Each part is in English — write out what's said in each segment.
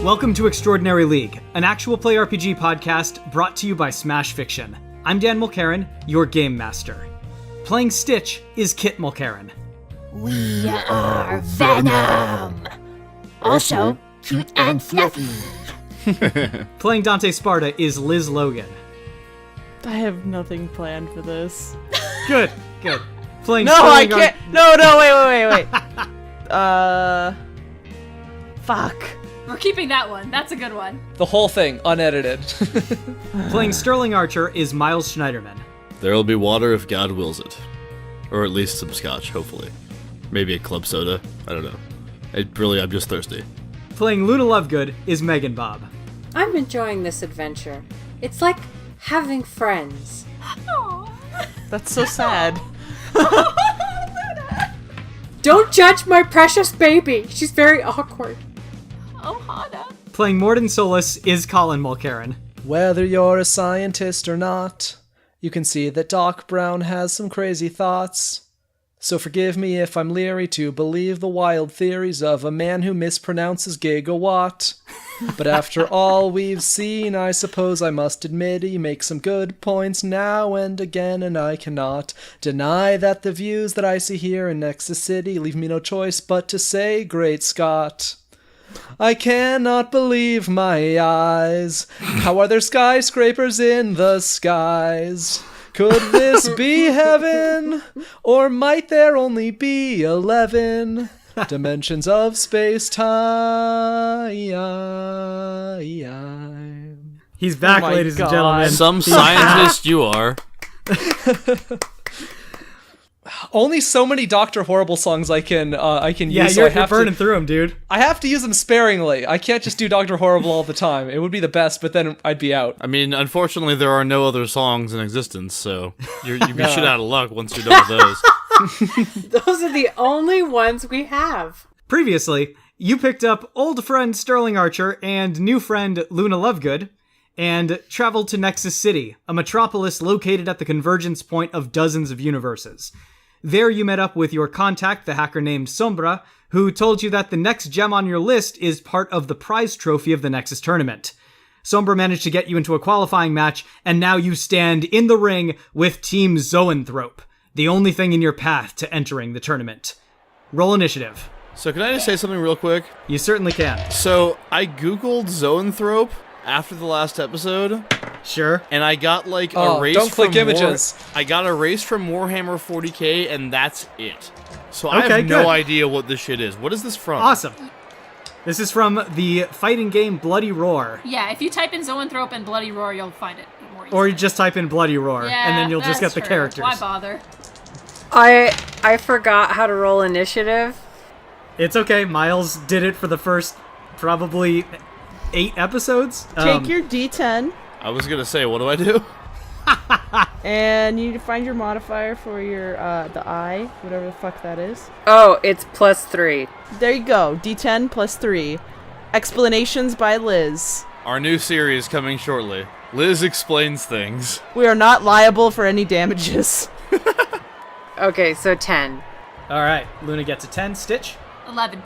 Welcome to Extraordinary League, an actual play RPG podcast brought to you by Smash Fiction. I'm Dan Mulkerin, your game master. Playing Stitch is Kit Mulkerin. We are Venom. Also, cute and fluffy. Playing Dante Sparta is Liz Logan. I have nothing planned for this. Good. Playing No, I can't. No, wait. Fuck. We're keeping that one. That's a good one. The whole thing, unedited. Playing Sterling Archer is Miles Schneiderman. There'll be water if God wills it. Or at least some scotch, hopefully. Maybe a club soda. I don't know. I'm just thirsty. Playing Luna Lovegood is Megan Bob. I'm enjoying this adventure. It's like having friends. That's so sad. Don't judge my precious baby. She's very awkward. Oh, Hana. Playing Mordin Solus is Colin Mulkerin. Whether you're a scientist or not, you can see that Doc Brown has some crazy thoughts. So forgive me if I'm leery to believe the wild theories of a man who mispronounces gigawatt. But after all we've seen, I suppose I must admit he makes some good points now and again, and I cannot deny that the views that I see here in Nexus City leave me no choice but to say, Great Scott. I cannot believe my eyes. How are there skyscrapers in the skies? Could this be heaven? Or might there only be 11 dimensions of space-time? He's back, Oh my ladies and God. gentlemen. Some scientist you are. Only so many Dr. Horrible songs I can Yeah, use. you're so burning through them, dude. I have to use them sparingly. I can't just do Dr. Horrible all the time. It would be the best, but then I'd be out. I mean, unfortunately, there are no other songs in existence, so you'd be shit out of luck once you're done with those. Those are the only ones we have. Previously, you picked up old friend Sterling Archer and new friend Luna Lovegood, and traveled to Nexus City, a metropolis located at the convergence point of dozens of universes. There you met up with your contact, the hacker named Sombra, who told you that the next gem on your list is part of the prize trophy of the Nexus Tournament. Sombra managed to get you into a qualifying match, and now you stand in the ring with Team Zoanthrope, the only thing in your path to entering the tournament. Roll initiative. So can I just say something real quick? You certainly can. So I googled Zoanthrope after the last episode, Sure. and I got like a race don't click from images. I got a race from Warhammer 40k, and that's it. So Okay, I have no good. idea what this shit is. What is this from? Awesome. This is from the fighting game Bloody Roar. Yeah, if you type in Zoanthrope and Bloody Roar, you'll find it more easily. Or you just type in Bloody Roar, Yeah, and then you'll just get that's the true. characters. Why bother? I forgot how to roll initiative. It's okay. Miles did it for the first probably 8 episodes. Take your D10, I was gonna say, what do I do? and you need to find your modifier for your, the I, whatever the fuck that is. Oh, it's +3. There you go, D10 plus 3. Explanations by Liz. Our new series coming shortly. Liz explains things. We are not liable for any damages. Okay, so 10. All right. Luna gets a 10. Stitch. 11.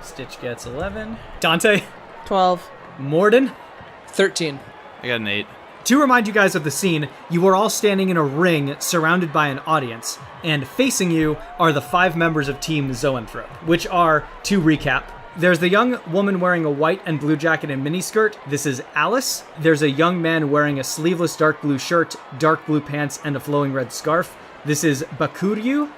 Stitch gets 11. Dante. 12. Mordin. 13. I got an 8. To remind you guys of the scene, you are all standing in a ring surrounded by an audience, and facing you are the 5 members of Team Zoanthrope, which are, to recap, there's the young woman wearing a white and blue jacket and miniskirt. This is Alice. There's a young man wearing a sleeveless dark blue shirt, dark blue pants, and a flowing red scarf. This is Bakuryu.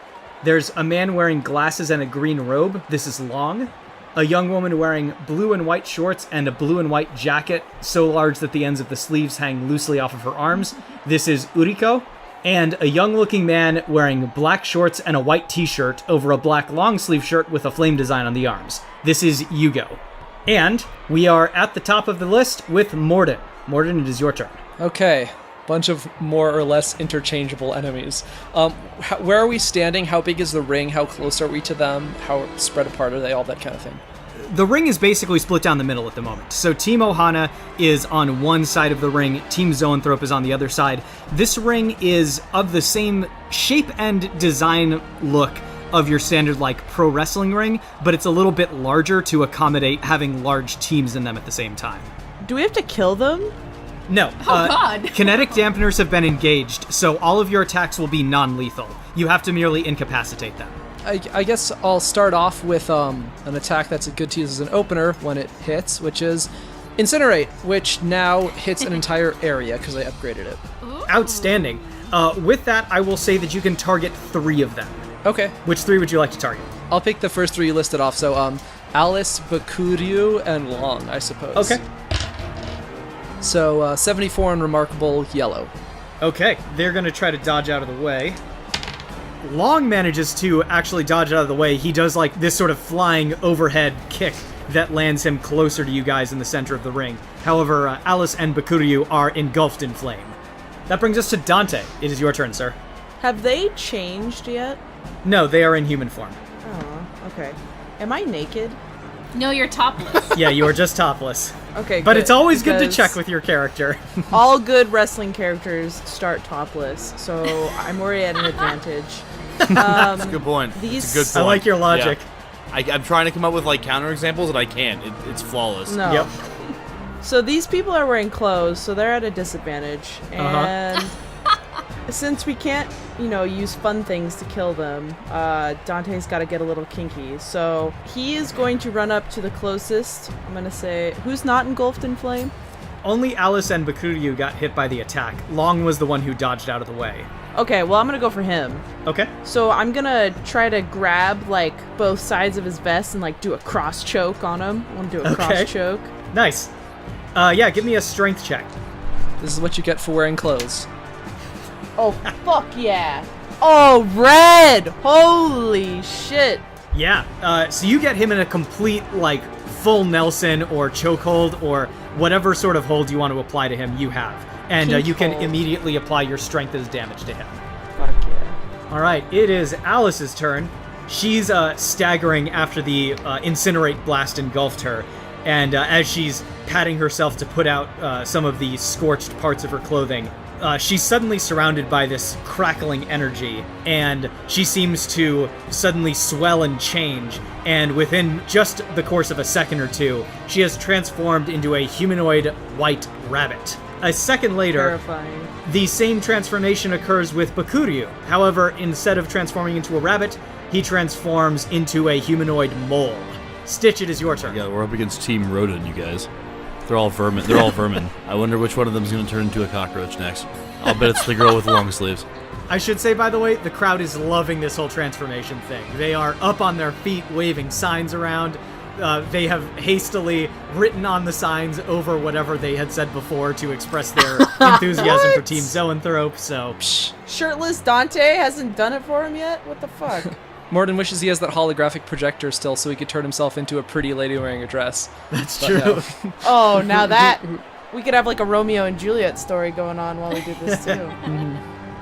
There's a man wearing glasses and a green robe. This is Long. A young woman wearing blue and white shorts and a blue and white jacket so large that the ends of the sleeves hang loosely off of her arms. This is Uriko. And a young-looking man wearing black shorts and a white t-shirt over a black long-sleeve shirt with a flame design on the arms. This is Yugo. And we are at the top of the list with Mordin. Mordin, it is your turn. Okay. Bunch of more or less interchangeable enemies. Where are we standing? How big is the ring? How close are we to them? How spread apart are they? All that kind of thing. The ring is basically split down the middle at the moment. So Team Ohana is on one side of the ring, Team Zoanthrope is on the other side. This ring is of the same shape and design look of your standard like pro wrestling ring, but it's a little bit larger to accommodate having large teams in them at the same time. Do we have to kill them? No. Oh, God. Kinetic dampeners have been engaged, so all of your attacks will be non-lethal. You have to merely incapacitate them. I guess I'll start off with an attack that's good to use as an opener when it hits, which is Incinerate, which now hits an entire area because I upgraded it. Ooh. Outstanding. With that, I will say that you can target 3 of them. Okay. Which 3 would you like to target? I'll pick the first 3 you listed off. So, Alice, Bakuryu, and Long, I suppose. Okay. So, 74 and Remarkable Yellow. Okay, they're going to try to dodge out of the way. Long manages to actually dodge out of the way. He does like this sort of flying overhead kick that lands him closer to you guys in the center of the ring. However, Alice and Bakuryu are engulfed in flame. That brings us to Dante. It is your turn, sir. Have they changed yet? No, they are in human form. Oh, okay. Am I naked? No, you're topless. Yeah, you are just topless. Okay, But good, it's always good to because check with your character. all good wrestling characters start topless, so I'm already at an advantage. That's a good point. These- It's a good I point. like your logic. Yeah. I'm trying to come up with like counterexamples and I can't. It's flawless. No. Yep. So these people are wearing clothes, so they're at a disadvantage. And since we can't, use fun things to kill them, Dante's got to get a little kinky. So he is going to run up to the closest. I'm going to say, who's not engulfed in flame? Only Alice and Bakuryu got hit by the attack. Long was the one who dodged out of the way. Okay, well, I'm going to go for him. Okay. So I'm going to try to grab, both sides of his vest and, do a cross choke on him. I want to do a cross choke. Nice. Yeah, give me a strength check. This is what you get for wearing clothes. Oh, fuck yeah. Oh, red! Holy shit. Yeah, so you get him in a complete, full Nelson or chokehold or whatever sort of hold you want to apply to him, you have. And Pink you can hold. immediately apply your strength as damage to him. Fuck yeah. All right, it is Alice's turn. She's staggering after the incinerate blast engulfed her. And as she's patting herself to put out some of the scorched parts of her clothing, she's suddenly surrounded by this crackling energy, and she seems to suddenly swell and change, and within just the course of a second or two, she has transformed into a humanoid white rabbit. A second later, Terrifying. the same transformation occurs with Bakuryu. However, instead of transforming into a rabbit, he transforms into a humanoid mole. Stitch, it is your turn. Yeah, we're up against Team Rodin, you guys. They're all vermin. They're all vermin. I wonder which one of them is going to turn into a cockroach next. I'll bet it's the girl with the long sleeves. I should say, by the way, the crowd is loving this whole transformation thing. They are up on their feet, waving signs around. They have hastily written on the signs over whatever they had said before to express their enthusiasm for What? Team Zoanthrope, so... Shirtless Dante hasn't done it for him yet? What the fuck? Mordin wishes he has that holographic projector still so he could turn himself into a pretty lady wearing a dress. That's But true. no. Oh, now that... We could have a Romeo and Juliet story going on while we do this too.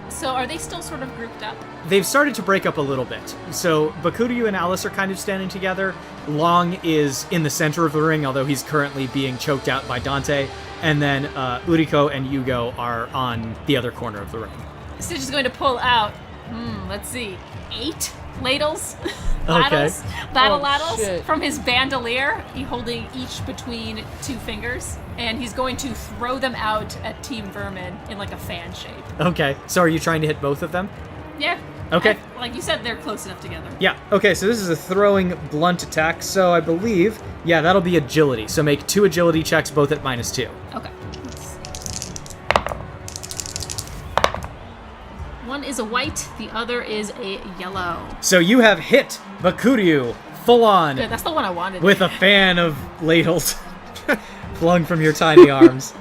So are they still sort of grouped up? They've started to break up a little bit. So Bakuryu and Alice are kind of standing together. Long is in the center of the ring, although he's currently being choked out by Dante. And then Uriko and Yugo are on the other corner of the ring. Stitch is going to pull out, let's see, 8 ladles? Ladles? Battle Oh, ladles shit. from his bandolier. He's holding each between 2 fingers. And he's going to throw them out at Team Vermin in a fan shape. Okay, so are you trying to hit both of them? Yeah. Okay. Like you said, they're close enough together. Yeah, okay, so this is a throwing blunt attack, so I believe, yeah, that'll be agility. So make 2 agility checks, both at -2. Okay. Let's see. One is a white, the other is a yellow. So you have hit Bakuryu full on Good, that's the one I wanted. with a fan of ladles flung from your tiny arms.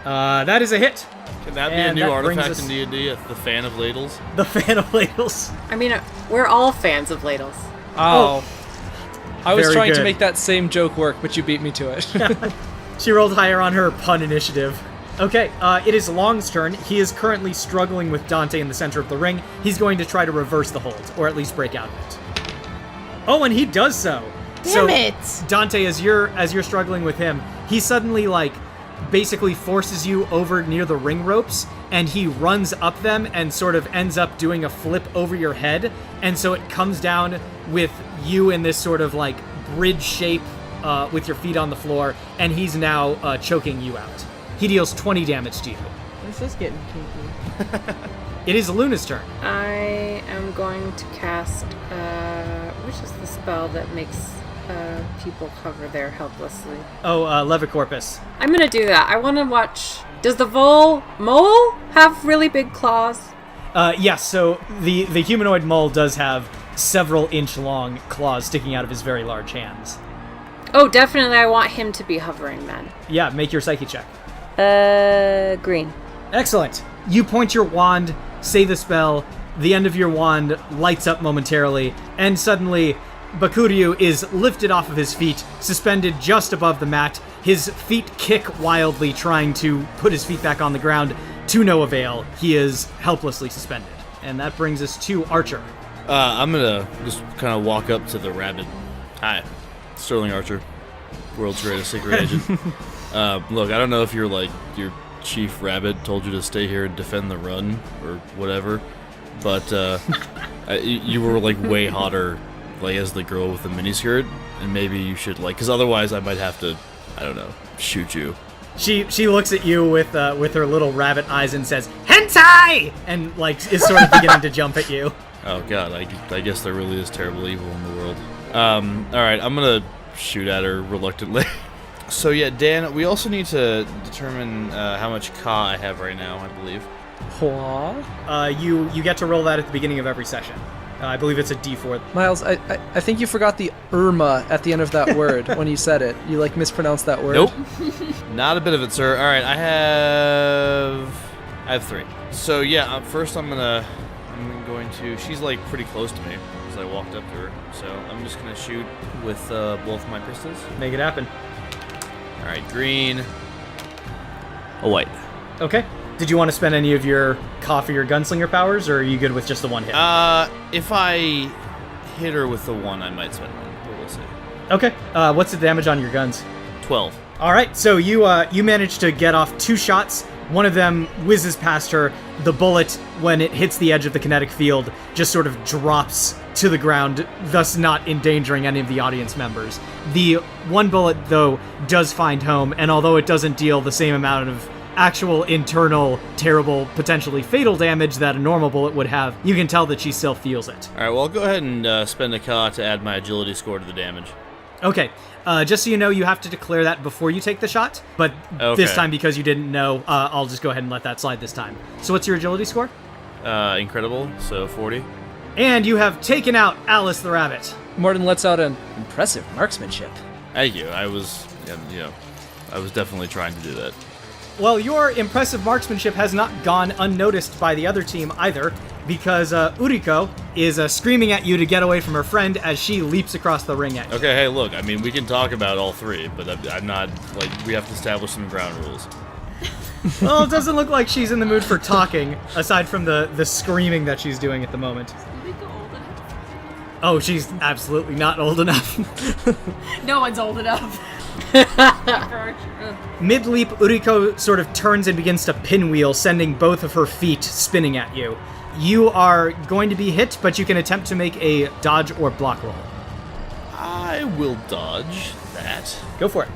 That is a hit. Can that be And a new that brings artifact us- in D&D? The fan of ladles? The fan of ladles. I mean, we're all fans of ladles. Oh. I was Very trying to good. make that same joke work, but you beat me to it. She rolled higher on her pun initiative. Okay, it is Long's turn. He is currently struggling with Dante in the center of the ring. He's going to try to reverse the hold, or at least break out of it. Oh, and he does so. Damn it! Dante, as you're struggling with him, he suddenly basically forces you over near the ring ropes, and he runs up them and sort of ends up doing a flip over your head, and so it comes down with you in this sort of like bridge shape with your feet on the floor, and he's now choking you out. He deals 20 damage to you. This is getting kinky. It is Luna's turn. I am going to cast, which is the spell that makes people hover there helplessly. Oh, Levicorpus. I'm gonna do that. I want to watch. Does the mole have really big claws? Yes, so the humanoid mole does have several inch-long claws sticking out of his very large hands. Oh, definitely I want him to be hovering then. Yeah, make your psyche check. Green. Excellent. You point your wand, say the spell, the end of your wand lights up momentarily, and suddenly Bakuryu is lifted off of his feet, suspended just above the mat. His feet kick wildly, trying to put his feet back on the ground, to no avail. He is helplessly suspended. And that brings us to Archer. I'm gonna just kind of walk up to the rabbit. Hi, Sterling Archer, world's greatest secret agent. Look, I don't know if you're like your chief rabbit told you to stay here and defend the run or whatever, but you were like way hotter, like as the girl with the miniskirt, and maybe you should like, because otherwise I might have to, I don't know, shoot you. She looks at you with her little rabbit eyes and says, "Hentai!" and like is sort of beginning to jump at you. Oh god, I guess there really is terrible evil in the world. Alright, I'm gonna shoot at her reluctantly. So yeah, Dan, we also need to determine how much Ka I have right now, I believe. You get to roll that at the beginning of every session. I believe it's a D4. Miles, I think you forgot the Irma at the end of that word when you said it. You like mispronounced that word. Nope. Not a bit of it, sir. Alright, I have 3. So yeah, first I'm going to, she's like pretty close to me because I walked up to her. So I'm just gonna shoot with both my pistols. Make it happen. Alright, green. A white. Okay. Did you want to spend any of your coffee or gunslinger powers, or are you good with just the one hit? If I hit her with the one, I might spend one, but we'll see. Okay. What's the damage on your guns? 12. All right. So you manage to get off 2 shots. One of them whizzes past her. The bullet, when it hits the edge of the kinetic field, just sort of drops to the ground, thus not endangering any of the audience members. The one bullet, though, does find home, and although it doesn't deal the same amount of actual internal, terrible, potentially fatal damage that a normal bullet would have, you can tell that she still feels it. Alright, well, I'll go ahead and spend a Ka to add my agility score to the damage. Okay. Just so you know, you have to declare that before you take the shot, but this time, because you didn't know, I'll just go ahead and let that slide this time. So what's your agility score? Incredible, so 40. And you have taken out Alice the rabbit. Mordin lets out an impressive marksmanship. Thank you. I was definitely trying to do that. Well, your impressive marksmanship has not gone unnoticed by the other team either, because Uriko is screaming at you to get away from her friend as she leaps across the ring at you. Okay, hey, look, I mean, we can talk about all 3, but I'm not, like, we have to establish some ground rules. Well, it doesn't look like she's in the mood for talking, aside from the screaming that she's doing at the moment. Oh, she's absolutely not old enough. No one's old enough. Mid-leap, Uriko sort of turns and begins to pinwheel, sending both of her feet spinning at you. You are going to be hit, but you can attempt to make a dodge or block roll. I will dodge that. Go for it.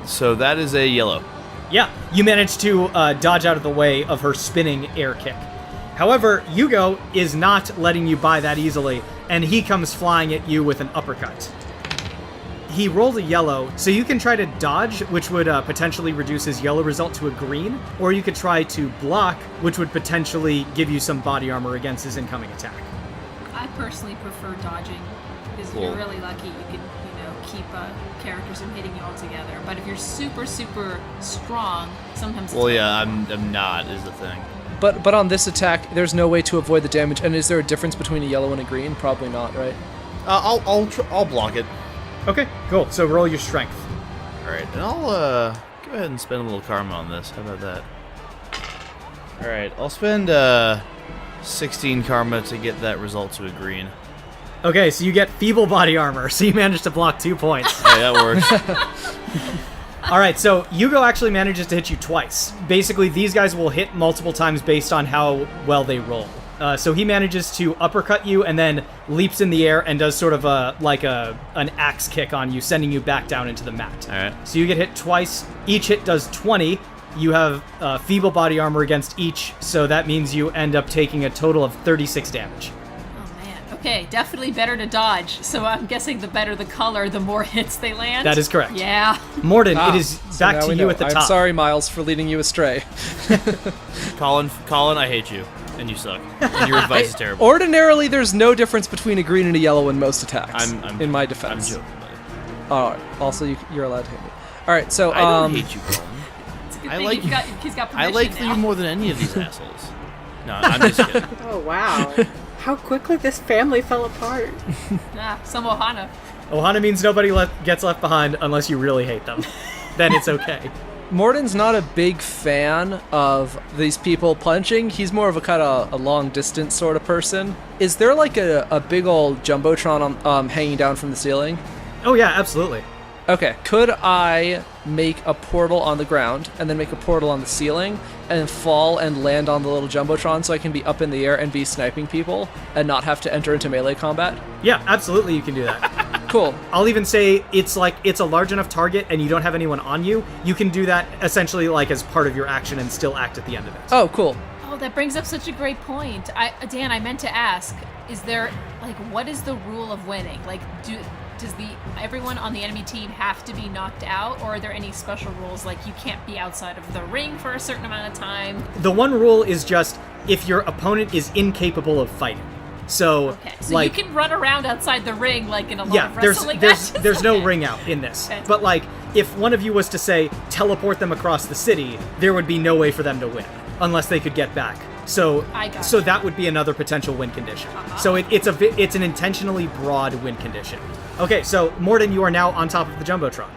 So that is a yellow. Yeah, you managed to dodge out of the way of her spinning air kick. However, Yugo is not letting you by that easily, and he comes flying at you with an uppercut. He rolled a yellow, so you can try to dodge, which would potentially reduce his yellow result to a green, or you could try to block, which would potentially give you some body armor against his incoming attack. I personally prefer dodging, because if you're really lucky, you can, keep characters from hitting you altogether. But if you're super, super strong, sometimes it's I'm not, is the thing. But on this attack, there's no way to avoid the damage. And is there a difference between a yellow and a green? Probably not, right? I'll block it. Okay, cool. So roll your strength. All right, and I'll go ahead and spend a little karma on this. How about that? All right, I'll spend 16 karma to get that result to a green. Okay, so you get feeble body armor, so you managed to block 2 points. Hey, that works. All right, so Yugo actually manages to hit you twice. Basically, these guys will hit multiple times based on how well they roll. So he manages to uppercut you and then leaps in the air and does sort of an axe kick on you, sending you back down into the mat. All right. So you get hit twice. Each hit does 20. You have feeble body armor against each, so that means you end up taking a total of 36 damage. Oh man. Okay, definitely better to dodge. So I'm guessing the better the color, the more hits they land. That is correct. Yeah. Mordin, it is So back now to we you know. at the top. I'm sorry, Miles, for leading you astray. Colin, I hate you, and you suck. And your advice is terrible. Ordinarily, there's no difference between a green and a yellow in most attacks. I'm in my defense. I'm joking, buddy. All right. Also, you're allowed to hate me. All right. So I don't hate you, Colin. It's a good I thing like- he's got I permission like now. you more than any of these assholes. No, I'm just kidding. Oh, wow. How quickly this family fell apart. Some Ohana. Ohana means nobody gets left behind unless you really hate them. Then it's okay. Mordin's not a big fan of these people punching. He's more of a kind of a long distance sort of person. Is there like a big old jumbotron hanging down from the ceiling? Oh yeah, absolutely. Okay, could I make a portal on the ground and then make a portal on the ceiling and fall and land on the little jumbotron so I can be up in the air and be sniping people and not have to enter into melee combat? Yeah, absolutely you can do that. Cool. I'll even say it's a large enough target and you don't have anyone on you. You can do that essentially like as part of your action and still act at the end of it. Oh, cool. Oh, that brings up such a great point. Dan, I meant to ask, is there, like, what is the rule of winning? Like, does everyone on the enemy team have to be knocked out, or are there any special rules, like you can't be outside of the ring for a certain amount of time? The one rule is just if your opponent is incapable of fighting. So, Okay, so like, you can run around outside the ring like in a lot yeah, of wrestling matches? there's no Okay. ring out in this. Fantastic. But like, if one of you was to say teleport them across the city, there would be no way for them to win unless they could get back. So, I got so you. that would be another potential win condition. So it's an intentionally broad win condition. Okay, so Mordin, you are now on top of the jumbotron.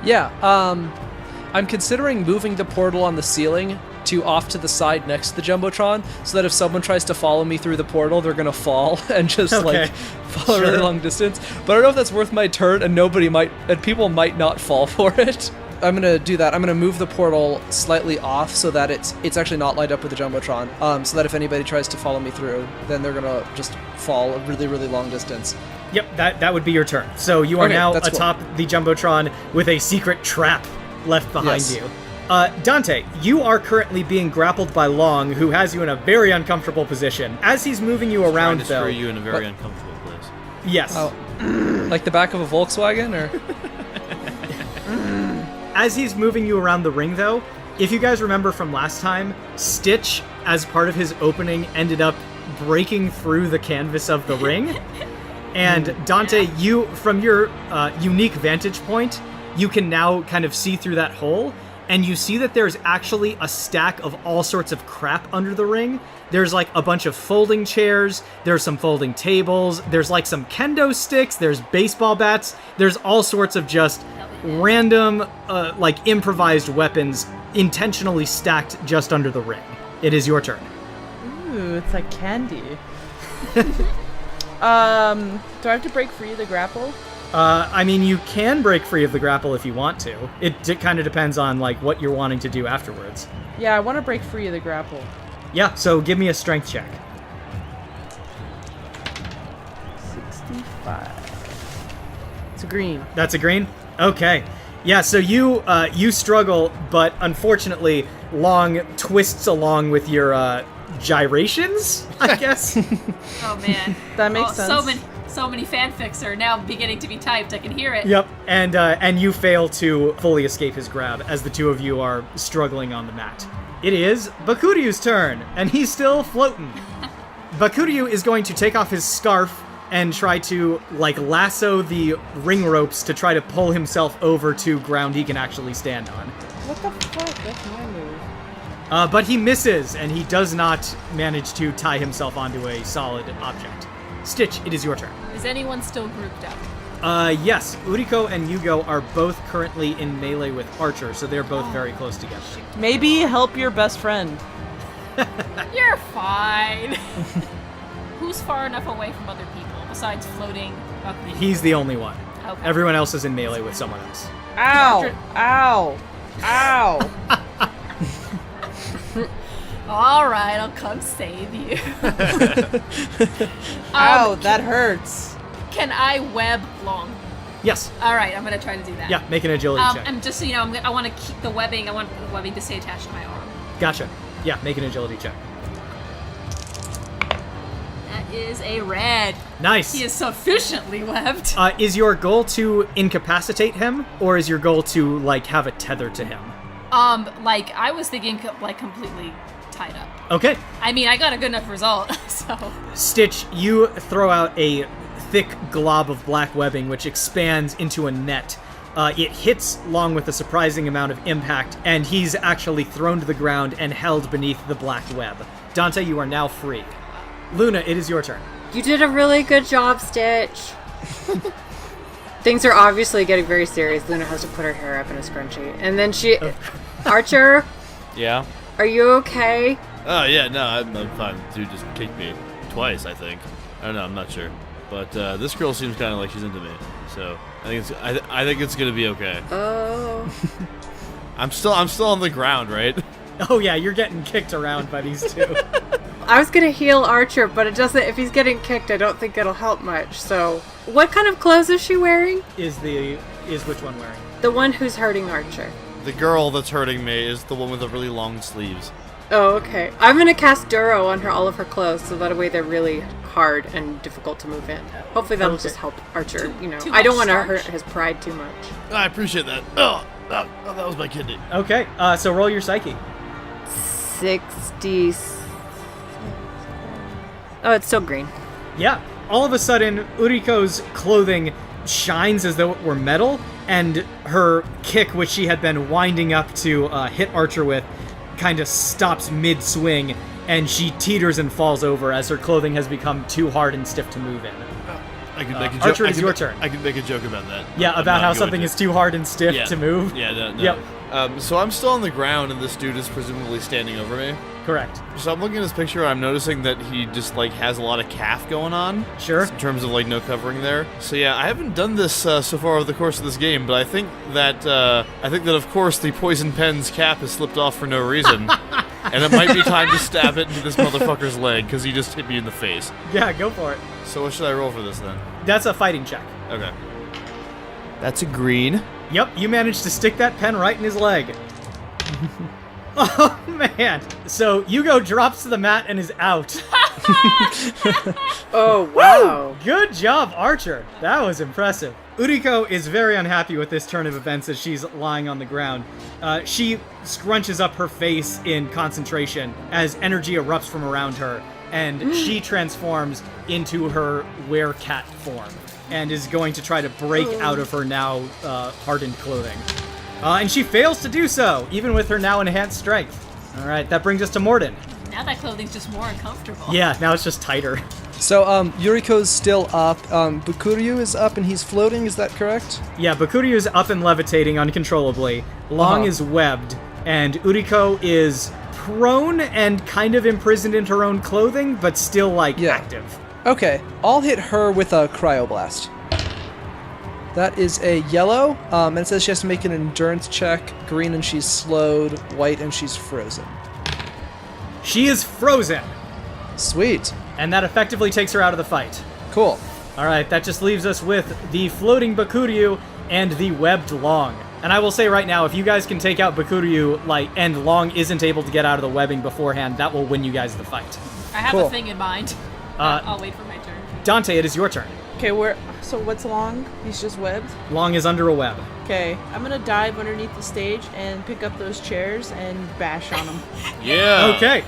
Yeah, I'm considering moving the portal on the ceiling to off to the side next to the jumbotron so that if someone tries to follow me through the portal, they're gonna fall and just Okay. fall a really Sure. long distance. But I don't know if that's worth my turn, and people might not fall for it. I'm gonna do that. I'm gonna move the portal slightly off so that it's actually not lined up with the jumbotron. So that if anybody tries to follow me through, then they're gonna just fall a really, really long distance. Yep, that would be your turn. So you are Okay, now that's cool. atop the jumbotron with a secret trap left behind Yes. you. Dante, you are currently being grappled by Long, who has you in a very uncomfortable position. As he's moving you Trying around, to though. screw you in a very uncomfortable place. Yes. Oh, like the back of a Volkswagen, or? As he's moving you around the ring, though, if you guys remember from last time, Stitch, as part of his opening, ended up breaking through the canvas of the ring. And Dante, you, from your unique vantage point, you can now kind of see through that hole, and you see that there's actually a stack of all sorts of crap under the ring. There's like a bunch of folding chairs, there's some folding tables, there's like some kendo sticks, there's baseball bats, there's all sorts of just random, like improvised weapons intentionally stacked just under the ring. It is your turn. Ooh, it's like candy. Do I have to break free of the grapple? I mean, you can break free of the grapple if you want to. It kind of depends on like what you're wanting to do afterwards. Yeah, I want to break free of the grapple. Yeah, so give me a strength check. 65. It's a green. That's a green? Okay. Yeah, so you struggle, but unfortunately, Long twists along with your gyrations, I guess. Oh man, That makes sense. So many fanfics are now beginning to be typed. I can hear it. Yep, and you fail to fully escape his grab as the two of you are struggling on the mat. It is Bakuryu's turn, and he's still floating. Bakuryu is going to take off his scarf and try to, like, lasso the ring ropes to try to pull himself over to ground he can actually stand on. What the fuck? That's my move. But he misses, and he does not manage to tie himself onto a solid object. Stitch, it is your turn. Is anyone still grouped up? Yes, Uriko and Yugo are both currently in melee with Archer, so they're both very close together. Maybe help your best friend. You're fine. Who's far enough away from other people besides floating Bakuyu? He's the only one. Okay. Everyone else is in melee with someone else. Ow! Ow! Ow! All right, I'll come save you. Ow! That hurts. Can I web Long? Yes. All right, I'm gonna try to do that. Yeah, make an agility check. And just so you know, I want to keep the webbing. I want the webbing to stay attached to my arm. Gotcha. Yeah, make an agility check. That is a red. Nice. He is sufficiently webbed. Is your goal to incapacitate him, or is your goal to, like, have a tether to him? Like, I was thinking, like, completely tied up. Okay. I mean, I got a good enough result, so... Stitch, you throw out a thick glob of black webbing, which expands into a net. It hits Long with a surprising amount of impact, and he's actually thrown to the ground and held beneath the black web. Dante, you are now free. Luna, it is your turn. You did a really good job, Stitch. Things are obviously getting very serious. Luna has to put her hair up in a scrunchie. And then she... Archer, Yeah. are you okay? Oh yeah, no, I'm fine. Dude just kicked me twice, I think. I don't know, I'm not sure. But this girl seems kind of like she's into me, so I think it's gonna be okay. Oh. I'm still on the ground, right? Oh yeah, you're getting kicked around by these two. I was gonna heal Archer, but it doesn't. If he's getting kicked, I don't think it'll help much. So, what kind of clothes is she wearing? Is which one wearing? The one who's hurting Archer. The girl that's hurting me is the one with the really long sleeves. Oh, okay. I'm gonna cast Duro on all of her clothes, so that way they're really hard and difficult to move in. Hopefully that'll just help Archer. too I don't much want to starch. hurt his pride too much. I appreciate that. Oh, that was my kidney. Okay, so roll your psyche. 60. Oh, it's still green. Yeah. All of a sudden, Uriko's clothing shines as though it were metal, and her kick, which she had been winding up to hit Archer with, kind of stops mid-swing, and she teeters and falls over as her clothing has become too hard and stiff to move in. I could make a joke. Archer, it's your turn. I could make a joke about that. Yeah, I'm about not how going something to. is too hard and stiff Yeah. to move. Yeah, no. Yep. So I'm still on the ground, and this dude is presumably standing over me. Correct. So I'm looking at this picture, and I'm noticing that he just, like, has a lot of calf going on. Sure. In terms of, like, no covering there. So yeah, I haven't done this so far over the course of this game, but I think that of course the poison pen's cap has slipped off for no reason. And it might be time to stab it into this motherfucker's leg, because he just hit me in the face. Yeah, go for it. So what should I roll for this, then? That's a fighting check. Okay. That's a green. Yep, you managed to stick that pen right in his leg. Oh, man. So Yugo drops to the mat and is out. Oh, wow. Good job, Archer. That was impressive. Uriko is very unhappy with this turn of events as she's lying on the ground. She scrunches up her face in concentration as energy erupts from around her, and she transforms into her werecat form and is going to try to break out of her now hardened clothing. And she fails to do so, even with her now enhanced strength. All right, that brings us to Mordin. Now that clothing's just more uncomfortable. Yeah, now it's just tighter. So, Yuriko's still up. Bukuryu is up and he's floating, is that correct? Yeah, Bakuryu is up and levitating uncontrollably. Long is webbed, and Uriko is prone and kind of imprisoned in her own clothing, but still, like, active. Okay, I'll hit her with a cryoblast. That is a yellow, and it says she has to make an endurance check. Green and she's slowed, white and she's frozen. She is frozen, Sweet. and that effectively takes her out of the fight. Cool. All right, that just leaves us with the floating Bakuryu and the webbed Long. And I will say right now, if you guys can take out Bakuryu, and Long isn't able to get out of the webbing beforehand, that will win you guys the fight. I have Cool. a thing in mind. I'll wait for my turn. Dante, it is your turn. Okay, so what's Long? He's just webbed? Long is under a web. Okay, I'm gonna dive underneath the stage and pick up those chairs and bash on them. Yeah. Okay.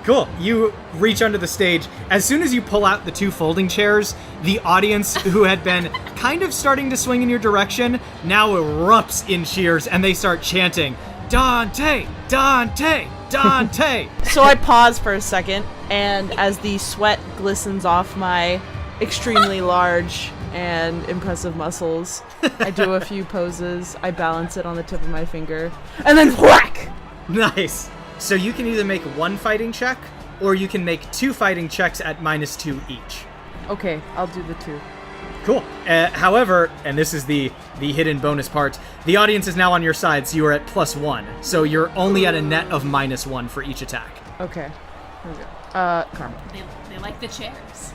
Cool. You reach under the stage. As soon as you pull out the two folding chairs, the audience, who had been kind of starting to swing in your direction, now erupts in cheers, and they start chanting, Dante! Dante! Dante! So I pause for a second, and as the sweat glistens off my extremely large and impressive muscles, I do a few poses, I balance it on the tip of my finger, and then whack! Nice. So you can either make one fighting check, or you can make two fighting checks at -2 each. Okay, I'll do the two. Cool. However, and this is the hidden bonus part, the audience is now on your side, so you are at +1. So you're only at a net of -1 for each attack. Okay. Here we go. Karma. They like the chairs.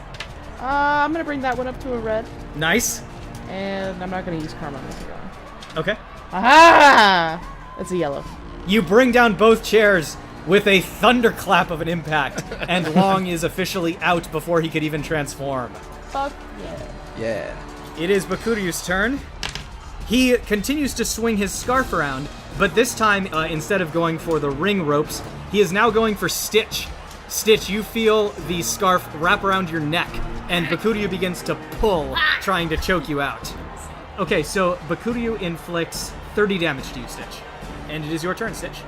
I'm gonna bring that one up to a red, Nice. and I'm not gonna use karma on this one. Okay. Aha! That's a yellow. You bring down both chairs with a thunderclap of an impact, and Long is officially out before he could even transform. Fuck yeah. Yeah. It is Bakuryu's turn. He continues to swing his scarf around, but this time, instead of going for the ring ropes, he is now going for Stitch. Stitch, you feel the scarf wrap around your neck, and Bakuryu begins to pull, trying to choke you out. Okay, so Bakuryu inflicts 30 damage to you, Stitch. And it is your turn, Stitch.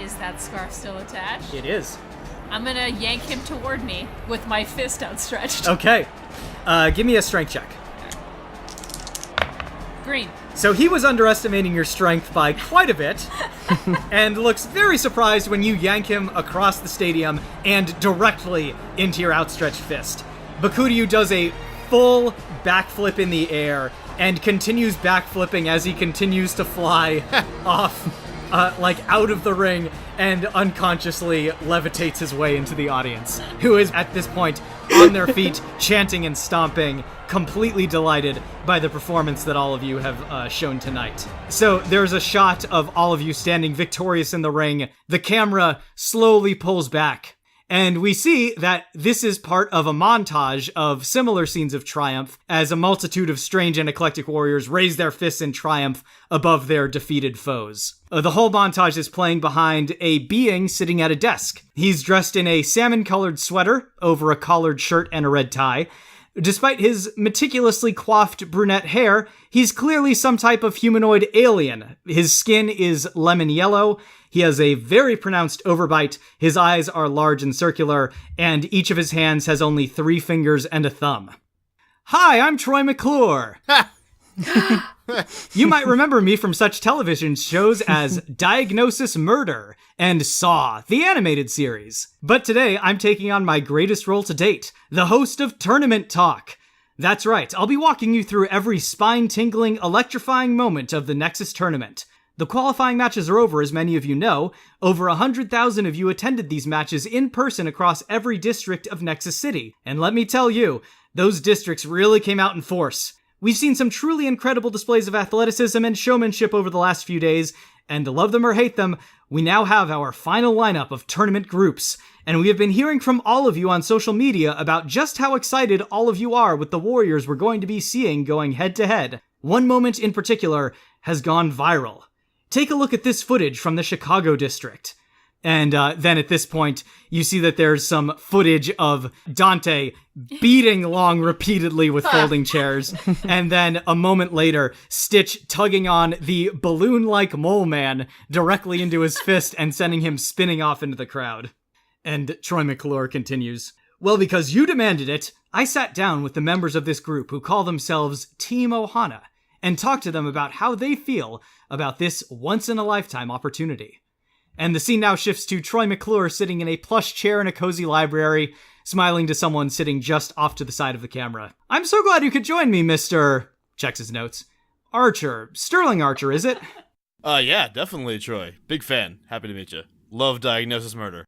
Is that scarf still attached? It is. I'm gonna yank him toward me with my fist outstretched. Okay. Give me a strength check. Green. So he was underestimating your strength by quite a bit, and looks very surprised when you yank him across the stadium and directly into your outstretched fist. Bakuryu does a full backflip in the air and continues backflipping as he continues to fly off, out of the ring, and unconsciously levitates his way into the audience, who is at this point on their feet, chanting and stomping, completely delighted by the performance that all of you have shown tonight. So there's a shot of all of you standing victorious in the ring. The camera slowly pulls back, and we see that this is part of a montage of similar scenes of triumph as a multitude of strange and eclectic warriors raise their fists in triumph above their defeated foes. The whole montage is playing behind a being sitting at a desk. He's dressed in a salmon-colored sweater over a collared shirt and a red tie. Despite his meticulously coiffed brunette hair, he's clearly some type of humanoid alien. His skin is lemon yellow. He has a very pronounced overbite. His eyes are large and circular, and each of his hands has only 3 fingers and a thumb. Hi, I'm Troy McClure. You might remember me from such television shows as Diagnosis Murder and Saw, the animated series. But today, I'm taking on my greatest role to date, the host of Tournament Talk. That's right, I'll be walking you through every spine-tingling, electrifying moment of the Nexus Tournament. The qualifying matches are over, as many of you know. Over 100,000 of you attended these matches in person across every district of Nexus City. And let me tell you, those districts really came out in force. We've seen some truly incredible displays of athleticism and showmanship over the last few days, and love them or hate them, we now have our final lineup of tournament groups, and we have been hearing from all of you on social media about just how excited all of you are with the warriors we're going to be seeing going head-to-head. One moment in particular has gone viral. Take a look at this footage from the Chicago district. And then at this point, you see that there's some footage of Dante beating Long repeatedly with folding chairs. And then a moment later, Stitch tugging on the balloon-like mole man directly into his fist and sending him spinning off into the crowd. And Troy McClure continues, "Well, because you demanded it, I sat down with the members of this group who call themselves Team Ohana and talked to them about how they feel about this once-in-a-lifetime opportunity." And the scene now shifts to Troy McClure sitting in a plush chair in a cozy library, smiling to someone sitting just off to the side of the camera. "I'm so glad you could join me, Mr. Checks his notes. Archer. Sterling Archer, is it? Yeah, definitely, Troy. Big fan. Happy to meet you. Love Diagnosis Murder.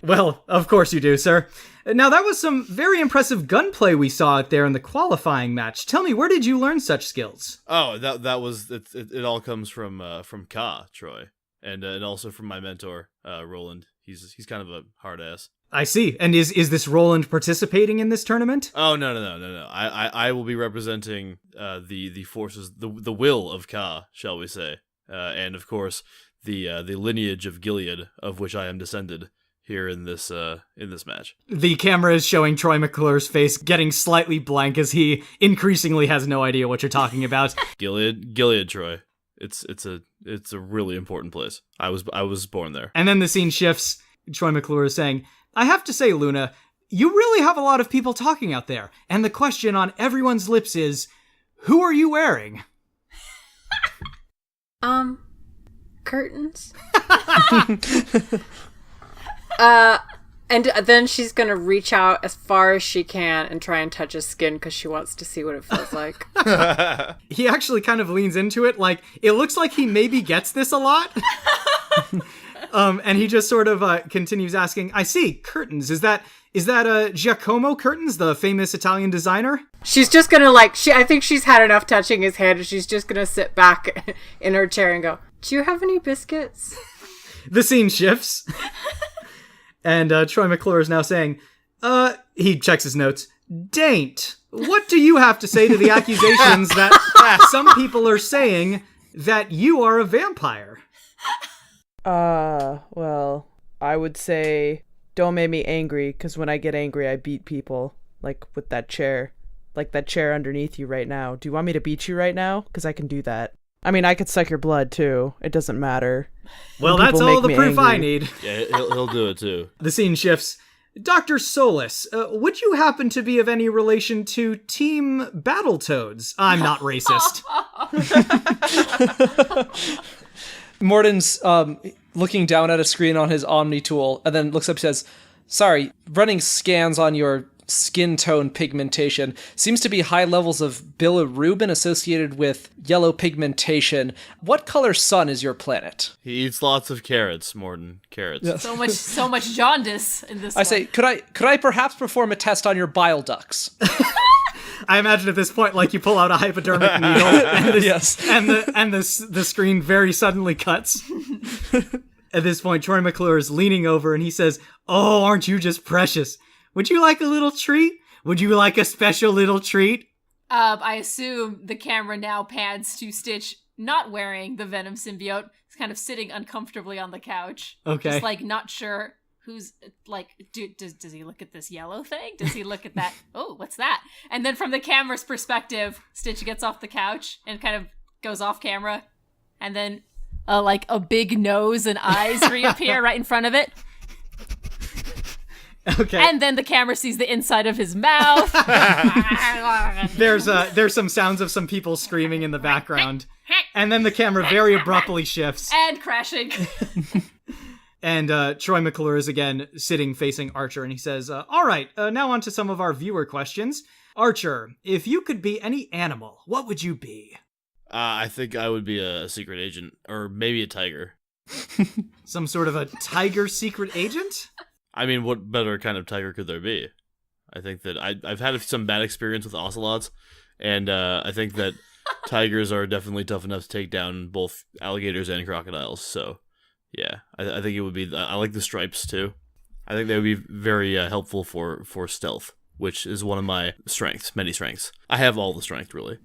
Well, of course you do, sir. Now, that was some very impressive gunplay we saw out there in the qualifying match. Tell me, where did you learn such skills? Oh, that was it all comes from Ka, Troy. And also from my mentor, Roland. He's kind of a hard ass. I see. And is this Roland participating in this tournament? Oh, no. I will be representing the forces, the will of Ka, shall we say. And of course, the lineage of Gilead, of which I am descended here in this match. The camera is showing Troy McClure's face getting slightly blank as he increasingly has no idea what you're talking about. Gilead, Troy. It's a really important place. I was born there. And then the scene shifts. Troy McClure is saying, "I have to say, Luna, you really have a lot of people talking out there. And the question on everyone's lips is, who are you wearing?" Curtains? And then she's gonna reach out as far as she can and try and touch his skin because she wants to see what it feels like. He actually kind of leans into it, like, it looks like he maybe gets this a lot. And he just sort of continues asking, I see, curtains. Is that Giacomo Curtains, the famous Italian designer? She's just gonna I think she's had enough touching his hand and she's just gonna sit back in her chair and go, do you have any biscuits? The scene shifts. And Troy McClure is now saying, he checks his notes, Daint, what do you have to say to the accusations that some people are saying that you are a vampire? Well, I would say don't make me angry, because when I get angry, I beat people. Like with that chair. Like that chair underneath you right now. Do you want me to beat you right now? Because I can do that. I mean, I could suck your blood, too. It doesn't matter. Well, that's all the proof I need. Yeah, he'll do it, too. The scene shifts. Dr. Solus, would you happen to be of any relation to Team Battletoads? I'm not racist. Mordin's looking down at a screen on his Omni tool and then looks up and says, sorry, running scans on your skin tone pigmentation seems to be high levels of bilirubin associated with yellow pigmentation. What color sun is your planet? He eats lots of carrots, Mordin. Carrots. Yes. So much jaundice in this I say, could I perhaps perform a test on your bile ducts? I imagine at this point, like, you pull out a hypodermic needle, and Yes. the screen very suddenly cuts. At this point, Troy McClure is leaning over, and he says, "Oh, aren't you just precious? Would you like a little treat? Would you like a special little treat?" I assume the camera now pans to Stitch not wearing the Venom symbiote. He's kind of sitting uncomfortably on the couch. Okay. Just, like, not sure who's, like, does he look at this yellow thing? Does he look at that? Oh, what's that? And then from the camera's perspective, Stitch gets off the couch and kind of goes off camera. And then, like, a big nose and eyes reappear right in front of it. Okay. And then the camera sees the inside of his mouth. There's some sounds of some people screaming in the background. And then the camera very abruptly shifts. And crashing. And Troy McClure is again sitting facing Archer, and he says, all right, now on to some of our viewer questions. Archer, if you could be any animal, what would you be? I think I would be a secret agent, or maybe a tiger. Some sort of a tiger secret agent? I mean, what better kind of tiger could there be? I think that I've had some bad experience with ocelots, and I think that tigers are definitely tough enough to take down both alligators and crocodiles, so... Yeah, I think it would be... I like the stripes, too. I think they would be very helpful for stealth, which is one of my strengths, many strengths. I have all the strength, really.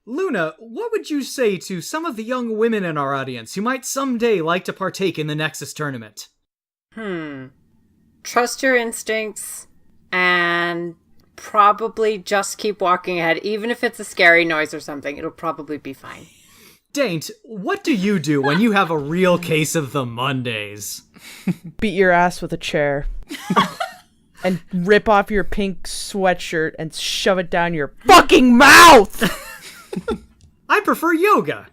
Luna, what would you say to some of the young women in our audience who might someday like to partake in the Nexus Tournament? Trust your instincts and probably just keep walking ahead. Even if it's a scary noise or something, it'll probably be fine. Daint, what do you do when you have a real case of the Mondays? Beat your ass with a chair. And rip off your pink sweatshirt and shove it down your fucking mouth! I prefer yoga.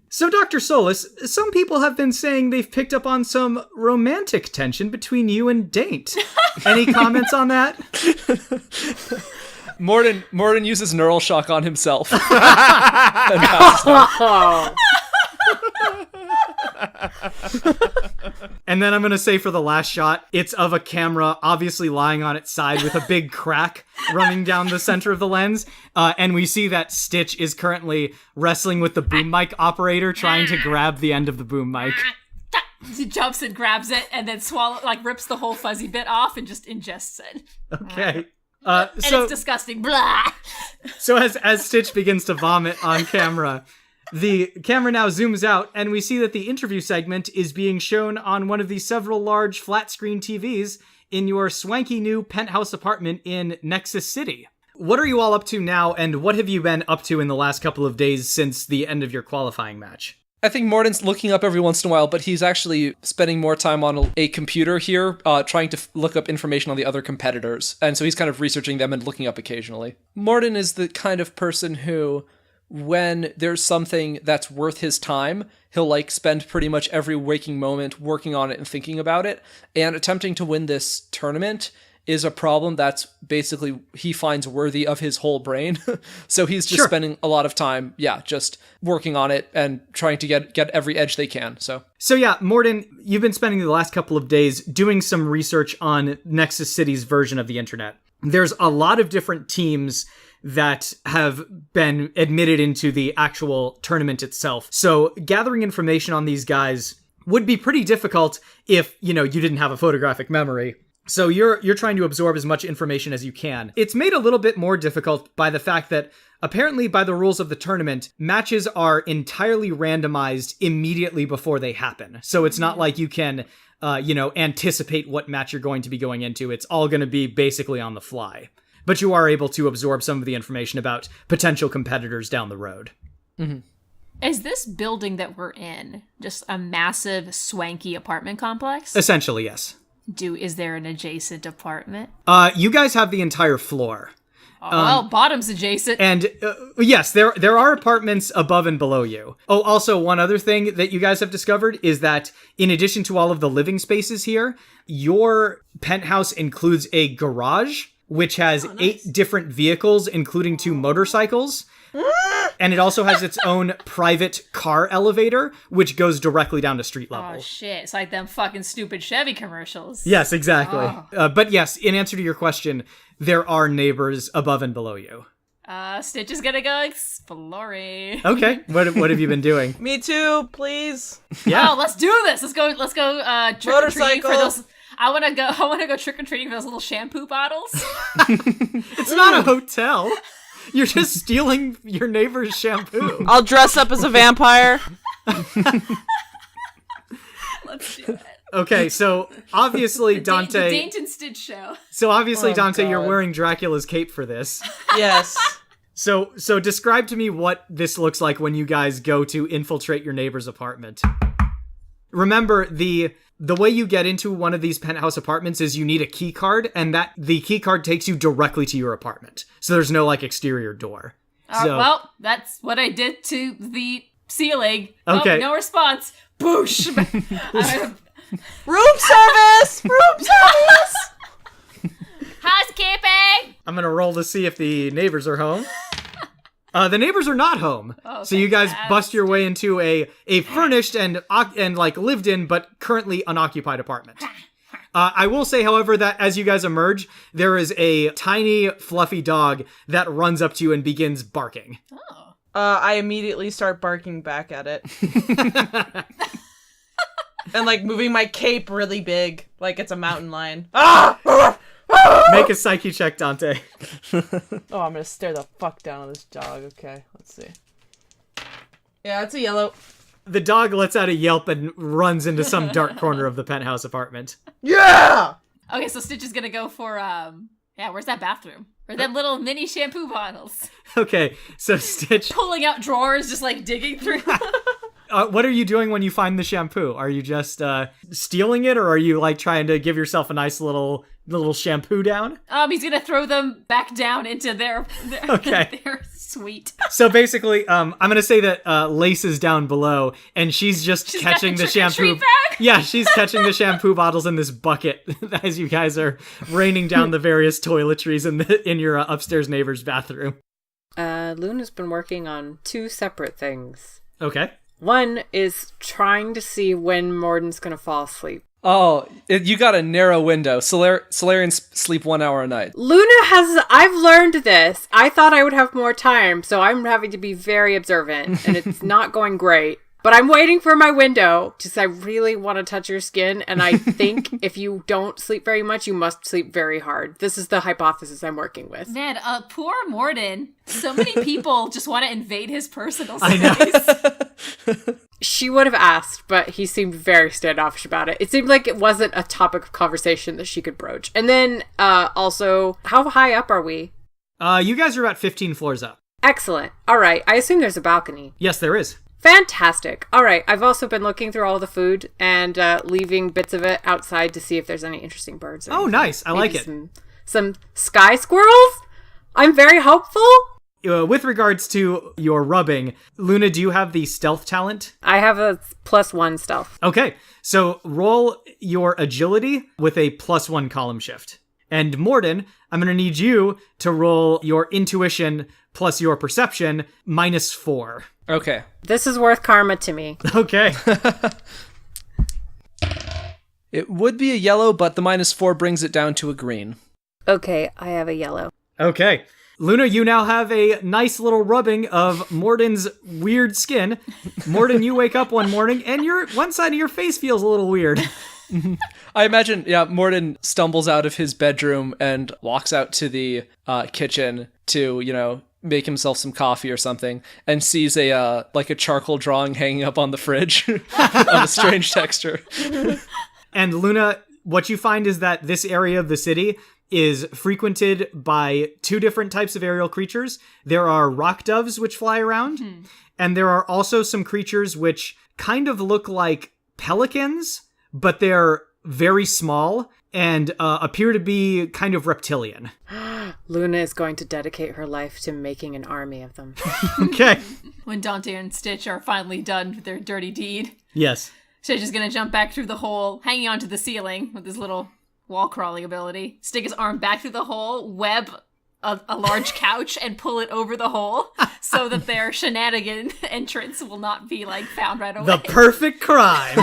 So, Dr. Solus, some people have been saying they've picked up on some romantic tension between you and Daint. Any comments on that? Mordin uses neural shock on himself. And passes out. And then I'm going to say for the last shot, it's of a camera obviously lying on its side with a big crack running down the center of the lens. And we see that Stitch is currently wrestling with the boom mic operator, trying to grab the end of the boom mic. He jumps and grabs it and then rips the whole fuzzy bit off and just ingests it. Okay. And it's disgusting. Blah! So as Stitch begins to vomit on camera, the camera now zooms out, and we see that the interview segment is being shown on one of the several large flat-screen TVs in your swanky new penthouse apartment in Nexus City. What are you all up to now, and what have you been up to in the last couple of days since the end of your qualifying match? I think Mordin's looking up every once in a while, but he's actually spending more time on a computer here, trying to look up information on the other competitors. And so he's kind of researching them and looking up occasionally. Mordin is the kind of person who when there's something that's worth his time, he'll like spend pretty much every waking moment working on it and thinking about it. And attempting to win this tournament is a problem that's basically he finds worthy of his whole brain. So he's just spending a lot of time, just working on it and trying to get every edge they can. So yeah, Mordin, you've been spending the last couple of days doing some research on Nexus City's version of the internet. There's a lot of different teams that have been admitted into the actual tournament itself. So gathering information on these guys would be pretty difficult if, you didn't have a photographic memory. So you're trying to absorb as much information as you can. It's made a little bit more difficult by the fact that apparently by the rules of the tournament, matches are entirely randomized immediately before they happen. So it's not like you can, anticipate what match you're going to be going into. It's all going to be basically on the fly. But you are able to absorb some of the information about potential competitors down the road. Mm-hmm. Is this building that we're in just a massive, swanky apartment complex? Essentially, yes. Is there an adjacent apartment? You guys have the entire floor. Bottom's adjacent. And yes, there are apartments above and below you. Oh, also one other thing that you guys have discovered is that in addition to all of the living spaces here, your penthouse includes a garage, which has 8 different vehicles, including 2 motorcycles. And it also has its own private car elevator, which goes directly down to street level. Oh, shit. It's like them fucking stupid Chevy commercials. Yes, exactly. But yes, in answer to your question, there are neighbors above and below you. Stitch is gonna go exploring. Okay. What have you been doing? Me too, please. Yeah. Oh, let's do this. Let's go trick or treating for those. I wanna go trick or treating for those little shampoo bottles. It's not a hotel. You're just stealing your neighbor's shampoo. I'll dress up as a vampire. Let's do it. Okay, so obviously Dante... The Dainton Stitch show. So obviously, Dante, God. you're wearing Dracula's cape for this. Yes. So describe to me what this looks like when you guys go to infiltrate your neighbor's apartment. Remember, the way you get into one of these penthouse apartments is you need a key card, and that the key card takes you directly to your apartment. So there's no, exterior door. Well, that's what I did to the ceiling. Okay. Oh, no response. Boosh! Room service! Room service! Housekeeping! I'm gonna roll to see if the neighbors are home. The neighbors are not home. Oh, so you guys bust your way into a furnished and lived in but currently unoccupied apartment. I will say, however, that as you guys emerge, there is a tiny fluffy dog that runs up to you and begins barking. Oh. I immediately start barking back at it. And moving my cape really big, like it's a mountain lion. Make a psyche check, Dante. Oh, I'm gonna stare the fuck down on this dog. Okay, let's see. Yeah, it's a yellow. The dog lets out a yelp and runs into some dark corner of the penthouse apartment. Yeah! Okay, so Stitch is gonna go for, where's that bathroom? Or them little mini shampoo bottles. Okay, so Stitch... Pulling out drawers, just digging through. What are you doing when you find the shampoo? Are you just stealing it, or are you trying to give yourself a nice little shampoo down? He's gonna throw them back down into their suite. So basically, I'm gonna say that Lace is down below, and she's catching the shampoo. Bag? Yeah, she's catching the shampoo bottles in this bucket as you guys are raining down the various toiletries in your upstairs neighbor's bathroom. Luna's been working on 2 separate things. Okay. One is trying to see when Mordin's gonna fall asleep. Oh, you got a narrow window. Solarians sleep 1 hour a night. I've learned this. I thought I would have more time, so I'm having to be very observant, and it's not going great. But I'm waiting for my window, because I really want to touch your skin, and I think if you don't sleep very much, you must sleep very hard. This is the hypothesis I'm working with. Man, poor Mordin. So many people just want to invade his personal space. She would have asked, but he seemed very standoffish about it. It seemed like it wasn't a topic of conversation that she could broach. And then, also, how high up are we? You guys are about 15 floors up. Excellent. All right. I assume there's a balcony. Yes, there is. Fantastic. All right. I've also been looking through all the food and leaving bits of it outside to see if there's any interesting birds. Oh, nice. I like it. Some sky squirrels? I'm very hopeful. With regards to your rubbing, Luna, do you have the stealth talent? I have a +1 stealth. Okay, so roll your agility with a +1 column shift. And Mordin, I'm going to need you to roll your intuition plus your perception -4. Okay. This is worth karma to me. Okay. It would be a yellow, but the -4 brings it down to a green. Okay, I have a yellow. Okay. Luna, you now have a nice little rubbing of Mordin's weird skin. Mordin, you wake up one morning and one side of your face feels a little weird. I imagine, Mordin stumbles out of his bedroom and walks out to the kitchen to, make himself some coffee or something, and sees a charcoal drawing hanging up on the fridge of a strange texture. And Luna, what you find is that this area of the city is frequented by 2 different types of aerial creatures. There are rock doves which fly around, and there are also some creatures which kind of look like pelicans, but they're very small and appear to be kind of reptilian. Luna is going to dedicate her life to making an army of them. Okay. When Dante and Stitch are finally done with their dirty deed, Yes. Stitch is going to jump back through the hole, hanging onto the ceiling with his little wall crawling ability, stick his arm back through the hole, web a large couch, and pull it over the hole so that their shenanigan entrance will not be found right away. The perfect crime.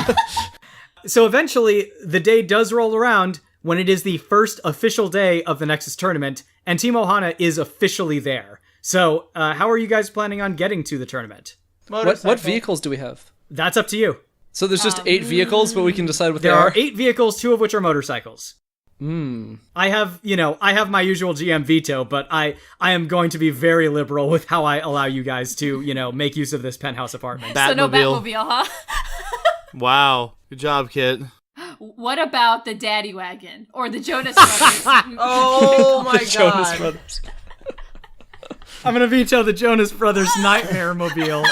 So eventually, the day does roll around when it is the first official day of the Nexus Tournament, and Team Ohana is officially there. So, how are you guys planning on getting to the tournament? What vehicles do we have? That's up to you. So there's just 8 vehicles, but we can decide what they There are? are 8 vehicles, 2 of which are motorcycles. I have my usual GM veto, but I am going to be very liberal with how I allow you guys to, make use of this penthouse apartment. So no Batmobile, huh? Wow. Good job, Kit. What about the Daddy Wagon? Or the Jonas Brothers? Oh my Jonas god. Brothers. I'm gonna veto the Jonas Brothers Nightmare Mobile.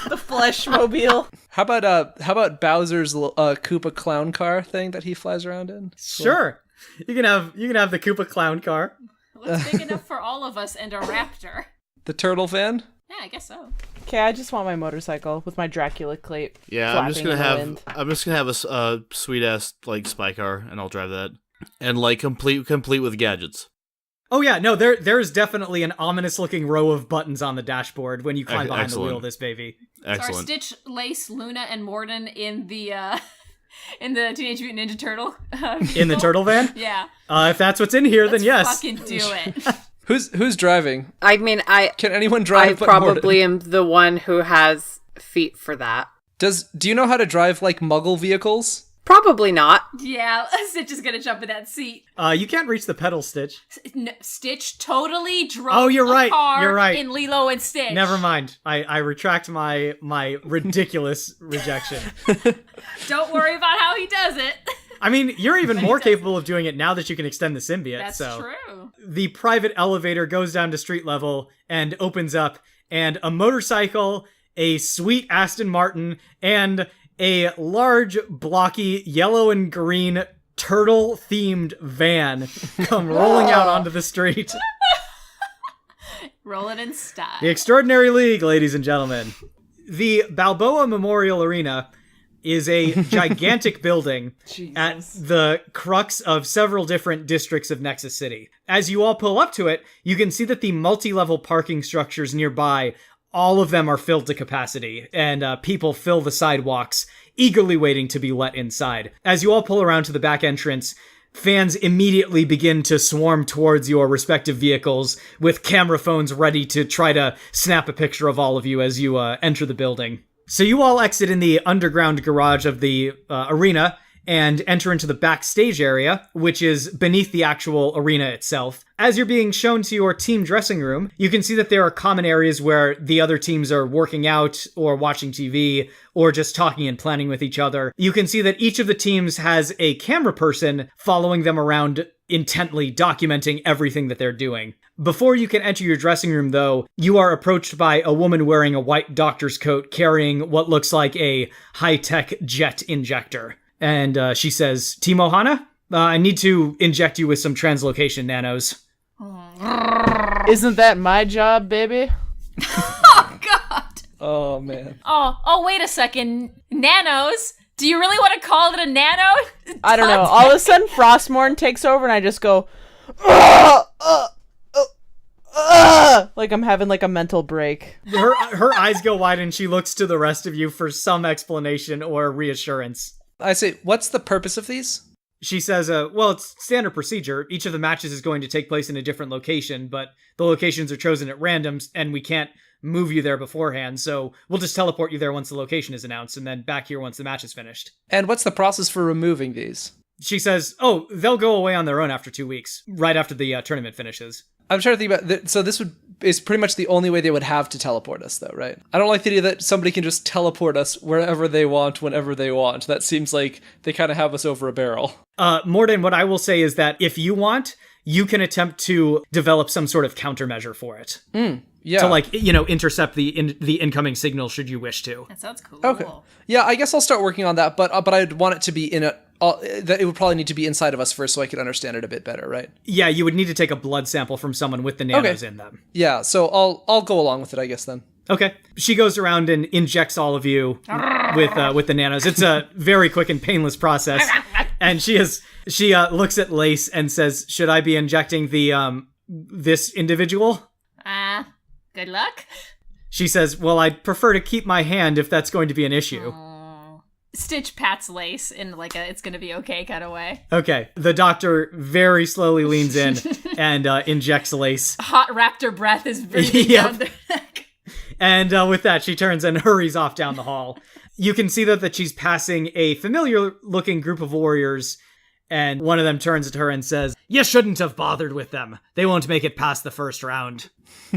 The Fleshmobile. How about Bowser's Koopa clown car thing that he flies around in? Sure. You can have the Koopa clown car. What's big enough for all of us and a raptor? The turtle van? Yeah, I guess so. Okay, I just want my motorcycle with my Dracula cape. Yeah, I'm just gonna flapping in the have wind. a sweet ass spy car, and I'll drive that, and complete with gadgets. Oh yeah, no, there's definitely an ominous looking row of buttons on the dashboard when you climb behind the wheel of this baby. Excellent. So are Stitch, Lace, Luna, and Mordin in the Teenage Mutant Ninja Turtle? In the turtle van? Yeah. If that's what's in here, Let's then yes. fucking do it. Who's driving? I mean, Can anyone I drive? but probably Mordin? am the one who has feet for that. Do you know how to drive Muggle vehicles? Probably not. Yeah, Stitch is gonna jump in that seat. You can't reach the pedal, Stitch. Stitch totally drove Oh, you're right. a car You're right. in Lilo and Stitch. Never mind. I retract my ridiculous rejection. Don't worry about how he does it. I mean, you're even more capable of doing it now that you can extend the symbiote. That's so. true. The private elevator goes down to street level and opens up, and a motorcycle, a sweet Aston Martin, and a large, blocky, yellow and green, turtle-themed van come rolling out onto the street. Rolling in style. The Extraordinary League, ladies and gentlemen. The Balboa Memorial Arena is a gigantic building at the crux of several different districts of Nexus City. As you all pull up to it, you can see that the multi-level parking structures nearby, all of them are filled to capacity, and people fill the sidewalks, eagerly waiting to be let inside. As you all pull around to the back entrance, fans immediately begin to swarm towards your respective vehicles with camera phones ready to try to snap a picture of all of you as you enter the building. So you all exit in the underground garage of the arena and enter into the backstage area, which is beneath the actual arena itself. As you're being shown to your team dressing room, you can see that there are common areas where the other teams are working out or watching TV or just talking and planning with each other. You can see that each of the teams has a camera person following them around, intently documenting everything that they're doing. Before you can enter your dressing room, though, you are approached by a woman wearing a white doctor's coat carrying what looks like a high-tech jet injector. And she says, Team Ohana, I need to inject you with some translocation nanos. Isn't that my job, baby? Oh God. Oh, man. Oh, wait a second. Nanos? Do you really want to call it a nano? I don't know. All of a sudden, Frostmourne takes over, and I just go, like I'm having like a mental break. Her eyes go wide, and she looks to the rest of you for some explanation or reassurance. I say, what's the purpose of these? She says, well, it's standard procedure. Each of the matches is going to take place in a different location, but the locations are chosen at random, and we can't move you there beforehand, so we'll just teleport you there once the location is announced, and then back here once the match is finished. And what's the process for removing these? She says, oh, they'll go away on their own after 2 weeks, right after the tournament finishes. I'm trying to think about so this is pretty much the only way they would have to teleport us, though, right? I don't like the idea that somebody can just teleport us wherever they want, whenever they want. That seems like they kind of have us over a barrel. Mordin, what I will say is that if you want, you can attempt to develop some sort of countermeasure for it. Yeah. To, like, intercept the incoming signal should you wish to. That sounds cool. Okay. Yeah, I guess I'll start working on that, but I'd want it to be that it would probably need to be inside of us first so I could understand it a bit better, right? Yeah, you would need to take a blood sample from someone with the nanos in them. Yeah, so I'll go along with it, I guess, then. Okay. She goes around and injects all of you with the nanos. It's a very quick and painless process. And she looks at Lace and says, "Should I be injecting the this individual?" Good luck. She says, "Well, I'd prefer to keep my hand if that's going to be an issue." Stitch pats Lace in like a "it's gonna be okay" kind of way. Okay. The doctor very slowly leans in and injects Lace. Hot raptor breath is breathing down their neck. And with that, she turns and hurries off down the hall. You can see that she's passing a familiar-looking group of warriors, and one of them turns to her and says, "You shouldn't have bothered with them. They won't make it past the first round."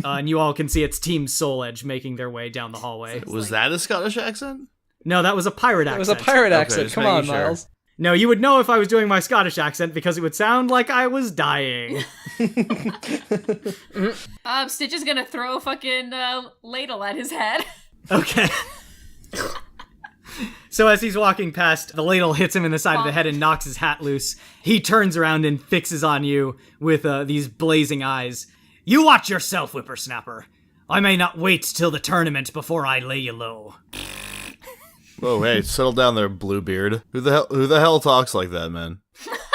And you all can see it's Team Soul Edge making their way down the hallway. Was that a Scottish accent? No, that was a pirate accent. It was a pirate accent. just Come on, making sure. Miles. No, you would know if I was doing my Scottish accent because it would sound like I was dying. Stitch is gonna throw a fucking ladle at his head. Okay. So as he's walking past, the ladle hits him in the side of the head and knocks his hat loose. He turns around and fixes on you with these blazing eyes. "You watch yourself, whippersnapper. I may not wait till the tournament before I lay you low." Whoa, hey, settle down there, Bluebeard. Who the hell talks like that, man?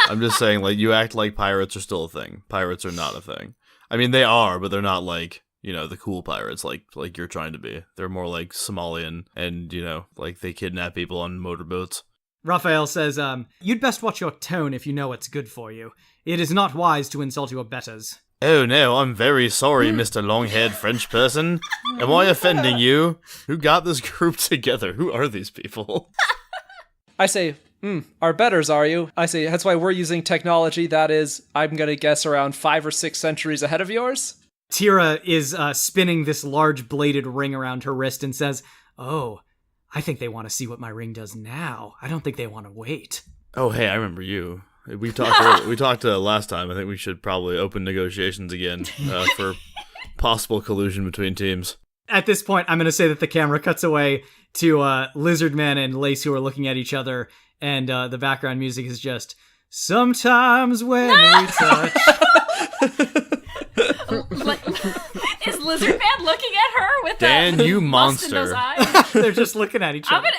I'm just saying, like, you act like pirates are still a thing. Pirates are not a thing. I mean, they are, but they're not like, the cool pirates like you're trying to be. They're more like Somalian and, like they kidnap people on motorboats. Raphael says, "You'd best watch your tone if you know what's good for you. It is not wise to insult your betters." Oh no, I'm very sorry, Mr. Long-haired French person. Am I offending you? Who got this group together? Who are these people? I say, our betters, are you? I say, that's why we're using technology that is, I'm gonna guess, around 5 or 6 centuries ahead of yours? Tira is spinning this large bladed ring around her wrist and says, "Oh, I think they want to see what my ring does now. I don't think they want to wait." Oh, hey, I remember you. We talked last time. I think we should probably open negotiations again for possible collusion between teams. At this point, I'm going to say that the camera cuts away to Lizardman and Lace, who are looking at each other, and the background music is just, "Sometimes when we touch." Is Lizardman looking at her with Dan, that you lust in those monster. eyes? They're just looking at each other.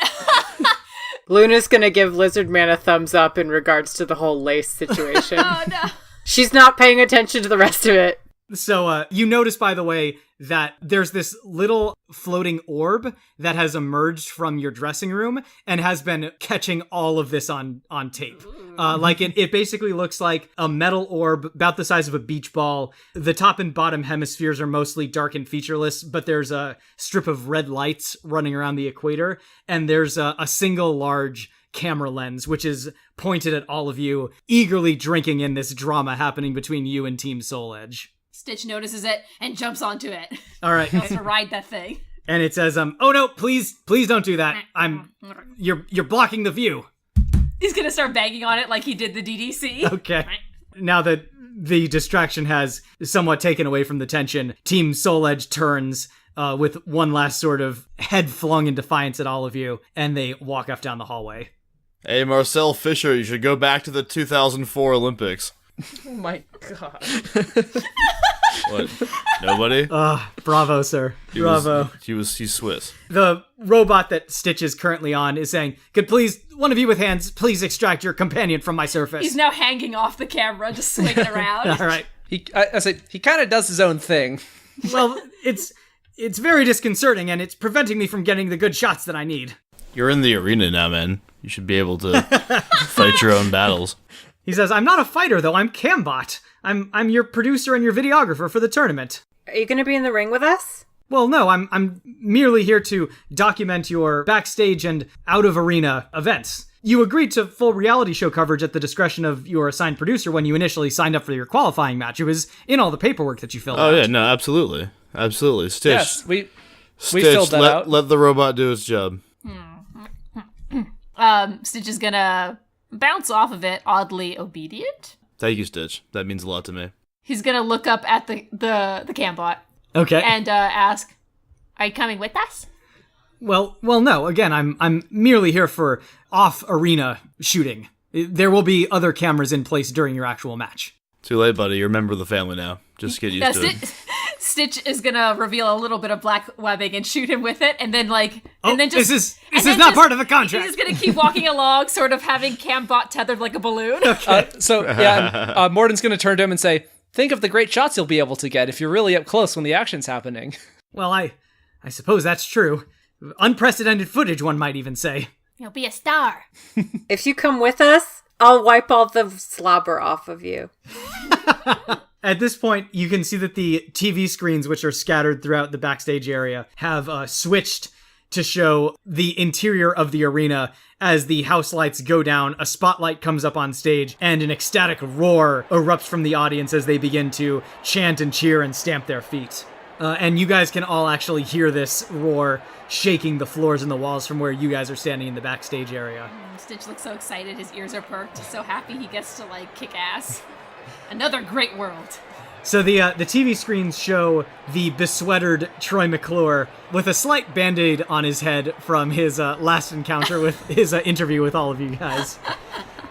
Luna's gonna give Lizardman a thumbs up in regards to the whole Lace situation. Oh no. She's not paying attention to the rest of it. So you notice, by the way, that there's this little floating orb that has emerged from your dressing room and has been catching all of this on tape. Like it basically looks like a metal orb about the size of a beach ball. The top and bottom hemispheres are mostly dark and featureless, but there's a strip of red lights running around the equator, and there's a single large camera lens, which is pointed at all of you, eagerly drinking in this drama happening between you and Team Soul Edge. Stitch notices it and jumps onto it. All right. He wants to ride that thing. And it says, "Oh no, please don't do that. You're blocking the view." He's gonna start banging on it like he did the DDC. Okay. Now that the distraction has somewhat taken away from the tension, Team Soul Edge turns with one last sort of head flung in defiance at all of you, and they walk off down the hallway. Hey, Marcel Fisher, you should go back to the 2004 Olympics. Oh my god. What? Nobody? Bravo, sir. Bravo. He's Swiss. The robot that Stitch is currently on is saying, could please, one of you with hands, please extract your companion from my surface. He's now hanging off the camera, just swinging around. All right. I said he kind of does his own thing. Well, it's very disconcerting, and it's preventing me from getting the good shots that I need. You're in the arena now, man. You should be able to fight your own battles. He says, I'm not a fighter, though. I'm Cambot. I'm your producer and your videographer for the tournament. Are you going to be in the ring with us? Well, no, I'm merely here to document your backstage and out-of-arena events. You agreed to full reality show coverage at the discretion of your assigned producer when you initially signed up for your qualifying match. It was in all the paperwork that you filled out. Oh, yeah, no, absolutely. Absolutely. Stitch. Yes, we Stitch, filled that out. Let the robot do its job. Stitch is gonna bounce off of it, oddly obedient. Thank you, Stitch. That means a lot to me. He's gonna look up at the Cambot Okay. and ask, "Are you coming with us?" Well, no. Again, I'm merely here for off-arena shooting. There will be other cameras in place during your actual match. Too late, buddy. You're a member of the family now. Just get used to it. Stitch is gonna reveal a little bit of black webbing and shoot him with it, and then This is not part of the contract. He's just gonna keep walking along, sort of having Cambot tethered like a balloon. Mordin's going to turn to him and say, think of the great shots you'll be able to get if you're really up close when the action's happening. Well, I suppose that's true. Unprecedented footage, one might even say. You'll be a star. If you come with us, I'll wipe all the slobber off of you. At this point, you can see that the TV screens, which are scattered throughout the backstage area, have switched to show the interior of the arena. As the house lights go down, a spotlight comes up on stage, and an ecstatic roar erupts from the audience as they begin to chant and cheer and stamp their feet. And you guys can all actually hear this roar shaking the floors and the walls from where you guys are standing in the backstage area. Stitch looks so excited, his ears are perked, so happy he gets to, kick ass. Another great world. So the TV screens show the besweatered Troy McClure with a slight band-aid on his head from his last encounter with his interview with all of you guys.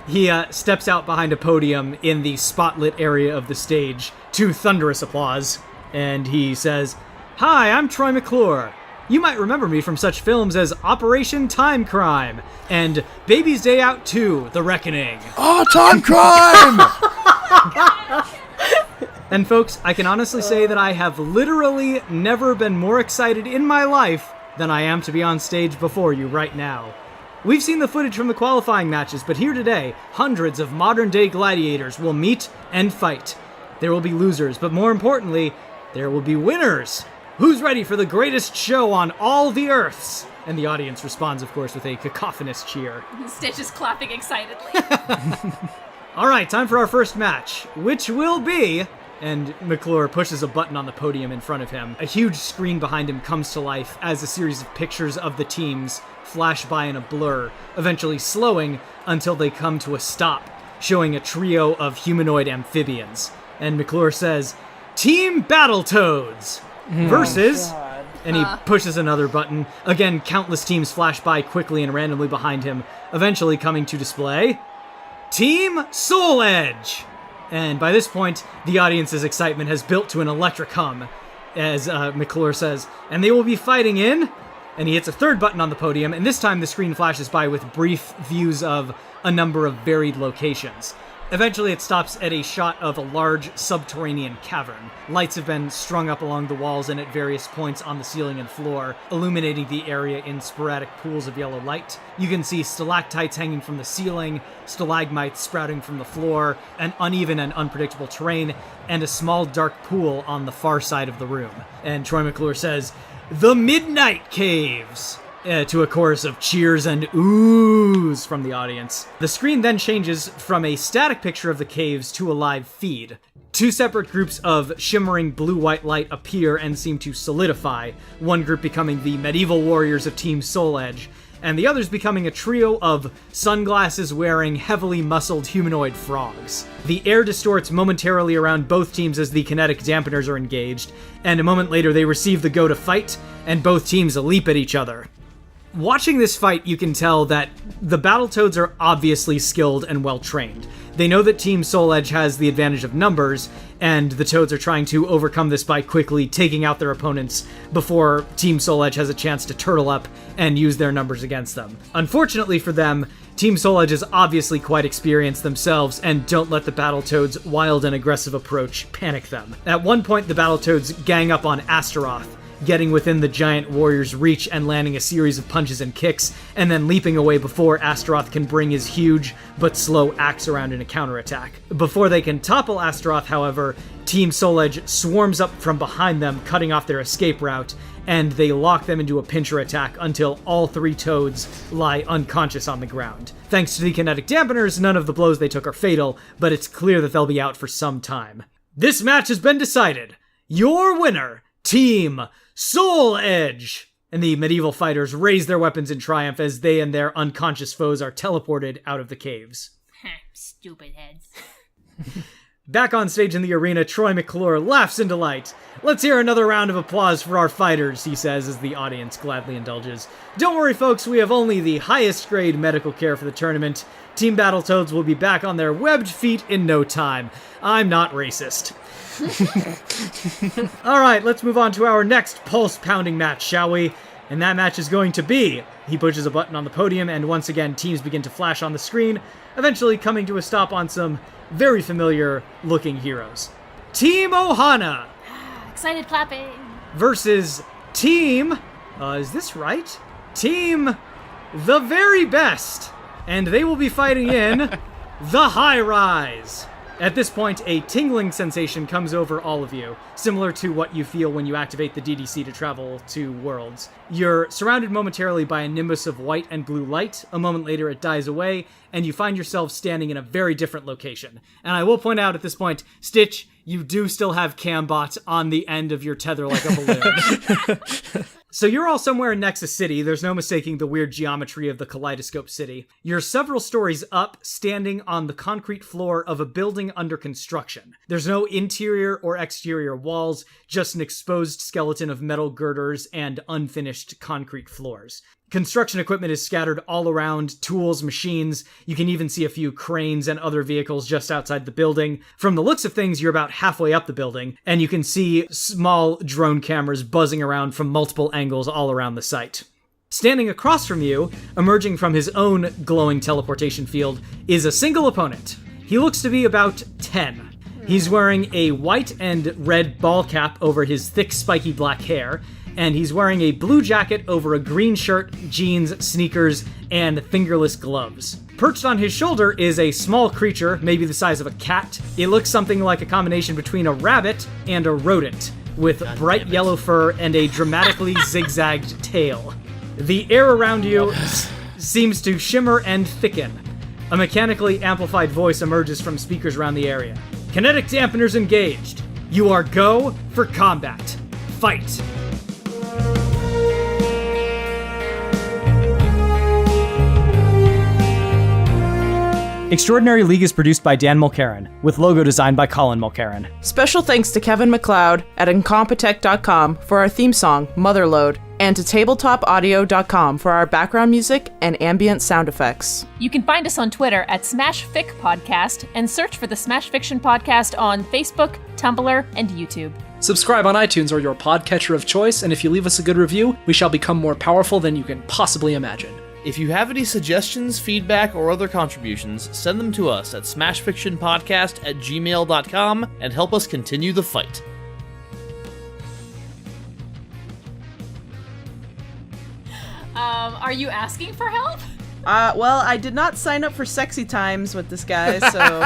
He steps out behind a podium in the spotlit area of the stage to thunderous applause, and he says, "Hi, I'm Troy McClure. You might remember me from such films as Operation Time Crime and Baby's Day Out 2, The Reckoning." Oh, time crime! And folks, I can honestly say that I have literally never been more excited in my life than I am to be on stage before you right now. We've seen the footage from the qualifying matches, but here today, hundreds of modern-day gladiators will meet and fight. There will be losers, but more importantly, there will be winners. Who's ready for the greatest show on all the Earths? And the audience responds, of course, with a cacophonous cheer. Stitch is clapping excitedly. All right, time for our first match, which will be... And McClure pushes a button on the podium in front of him. A huge screen behind him comes to life as a series of pictures of the teams flash by in a blur, eventually slowing until they come to a stop, showing a trio of humanoid amphibians. And McClure says, "Team Battletoads versus..." And he pushes another button. Again, countless teams flash by quickly and randomly behind him, eventually coming to display, Team Soul Edge. And by this point, the audience's excitement has built to an electric hum, as McClure says, "And they will be fighting in..." And he hits a third button on the podium, and this time the screen flashes by with brief views of a number of varied locations. Eventually it stops at a shot of a large subterranean cavern. Lights have been strung up along the walls and at various points on the ceiling and floor, illuminating the area in sporadic pools of yellow light. You can see stalactites hanging from the ceiling, stalagmites sprouting from the floor, an uneven and unpredictable terrain, and a small dark pool on the far side of the room. And Troy McClure says, "The Midnight Caves!" To a chorus of cheers and oohs from the audience. The screen then changes from a static picture of the caves to a live feed. Two separate groups of shimmering blue-white light appear and seem to solidify, one group becoming the medieval warriors of Team Soul Edge, and the others becoming a trio of sunglasses-wearing, heavily muscled humanoid frogs. The air distorts momentarily around both teams as the kinetic dampeners are engaged, and a moment later they receive the go to fight, and both teams leap at each other. Watching this fight, you can tell that the Battletoads are obviously skilled and well-trained. They know that Team Soul Edge has the advantage of numbers, and the Toads are trying to overcome this by quickly taking out their opponents before Team Soul Edge has a chance to turtle up and use their numbers against them. Unfortunately for them, Team Soul Edge is obviously quite experienced themselves and don't let the Battletoads' wild and aggressive approach panic them. At one point, the Battletoads gang up on Astaroth, getting within the giant warrior's reach and landing a series of punches and kicks, and then leaping away before Astaroth can bring his huge but slow axe around in a counterattack. Before they can topple Astaroth, however, Team Soul Edge swarms up from behind them, cutting off their escape route, and they lock them into a pincher attack until all 3 Toads lie unconscious on the ground. Thanks to the kinetic dampeners, none of the blows they took are fatal, but it's clear that they'll be out for some time. This match has been decided. Your winner, Team Soul Edge! And the medieval fighters raise their weapons in triumph as they and their unconscious foes are teleported out of the caves. Stupid heads. Back on stage in the arena, Troy McClure laughs in delight. Let's hear another round of applause for our fighters, he says as the audience gladly indulges. Don't worry, folks, we have only the highest grade medical care for the tournament. Team Battletoads will be back on their webbed feet in no time. I'm not racist. Alright, let's move on to our next pulse-pounding match, shall we? And that match is going to be... He pushes a button on the podium, and once again, teams begin to flash on the screen, eventually coming to a stop on some very familiar-looking heroes. Team Ohana Excited clapping. versus Team... is this right? Team The Very Best. And they will be fighting in The High Rise. At this point, a tingling sensation comes over all of you, similar to what you feel when you activate the DDC to travel to worlds. You're surrounded momentarily by a nimbus of white and blue light. A moment later, it dies away, and you find yourself standing in a very different location. And I will point out at this point, Stitch, you do still have Cambot on the end of your tether like a balloon. So you're all somewhere in Nexus City. There's no mistaking the weird geometry of the Kaleidoscope City. You're several stories up, standing on the concrete floor of a building under construction. There's no interior or exterior walls, just an exposed skeleton of metal girders and unfinished concrete floors. Construction equipment is scattered all around, tools, machines. You can even see a few cranes and other vehicles just outside the building. From the looks of things, you're about halfway up the building, and you can see small drone cameras buzzing around from multiple angles all around the site. Standing across from you, emerging from his own glowing teleportation field, is a single opponent. He looks to be about 10. He's wearing a white and red ball cap over his thick, spiky black hair, and he's wearing a blue jacket over a green shirt, jeans, sneakers, and fingerless gloves. Perched on his shoulder is a small creature, maybe the size of a cat. It looks something like a combination between a rabbit and a rodent, with bright yellow fur and a dramatically zigzagged tail. The air around you seems to shimmer and thicken. A mechanically amplified voice emerges from speakers around the area. Kinetic dampeners engaged. You are go for combat. Fight. Extraordinary League is produced by Dan Mulkerin, with logo designed by Colin Mulkerin. Special thanks to Kevin McLeod at Incompetech.com for our theme song, Motherload, and to TabletopAudio.com for our background music and ambient sound effects. You can find us on Twitter at SmashFic Podcast and search for the Smash Fiction Podcast on Facebook, Tumblr, and YouTube. Subscribe on iTunes or your podcatcher of choice, and if you leave us a good review, we shall become more powerful than you can possibly imagine. If you have any suggestions, feedback, or other contributions, send them to us at smashfictionpodcast@gmail.com and help us continue the fight. Are you asking for help? Well, I did not sign up for sexy times with this guy, so...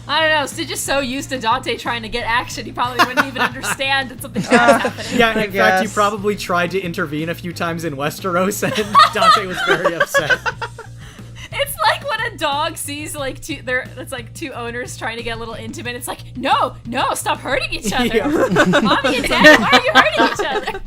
I don't know, Stitch is so used to Dante trying to get action, he probably wouldn't even understand that something bad is happening. Yeah, in fact, he probably tried to intervene a few times in Westeros, and Dante was very upset. It's like when a dog sees like it's like two owners trying to get a little intimate. It's like, no, stop hurting each other. Yeah. Mommy and Dad, why are you hurting each other?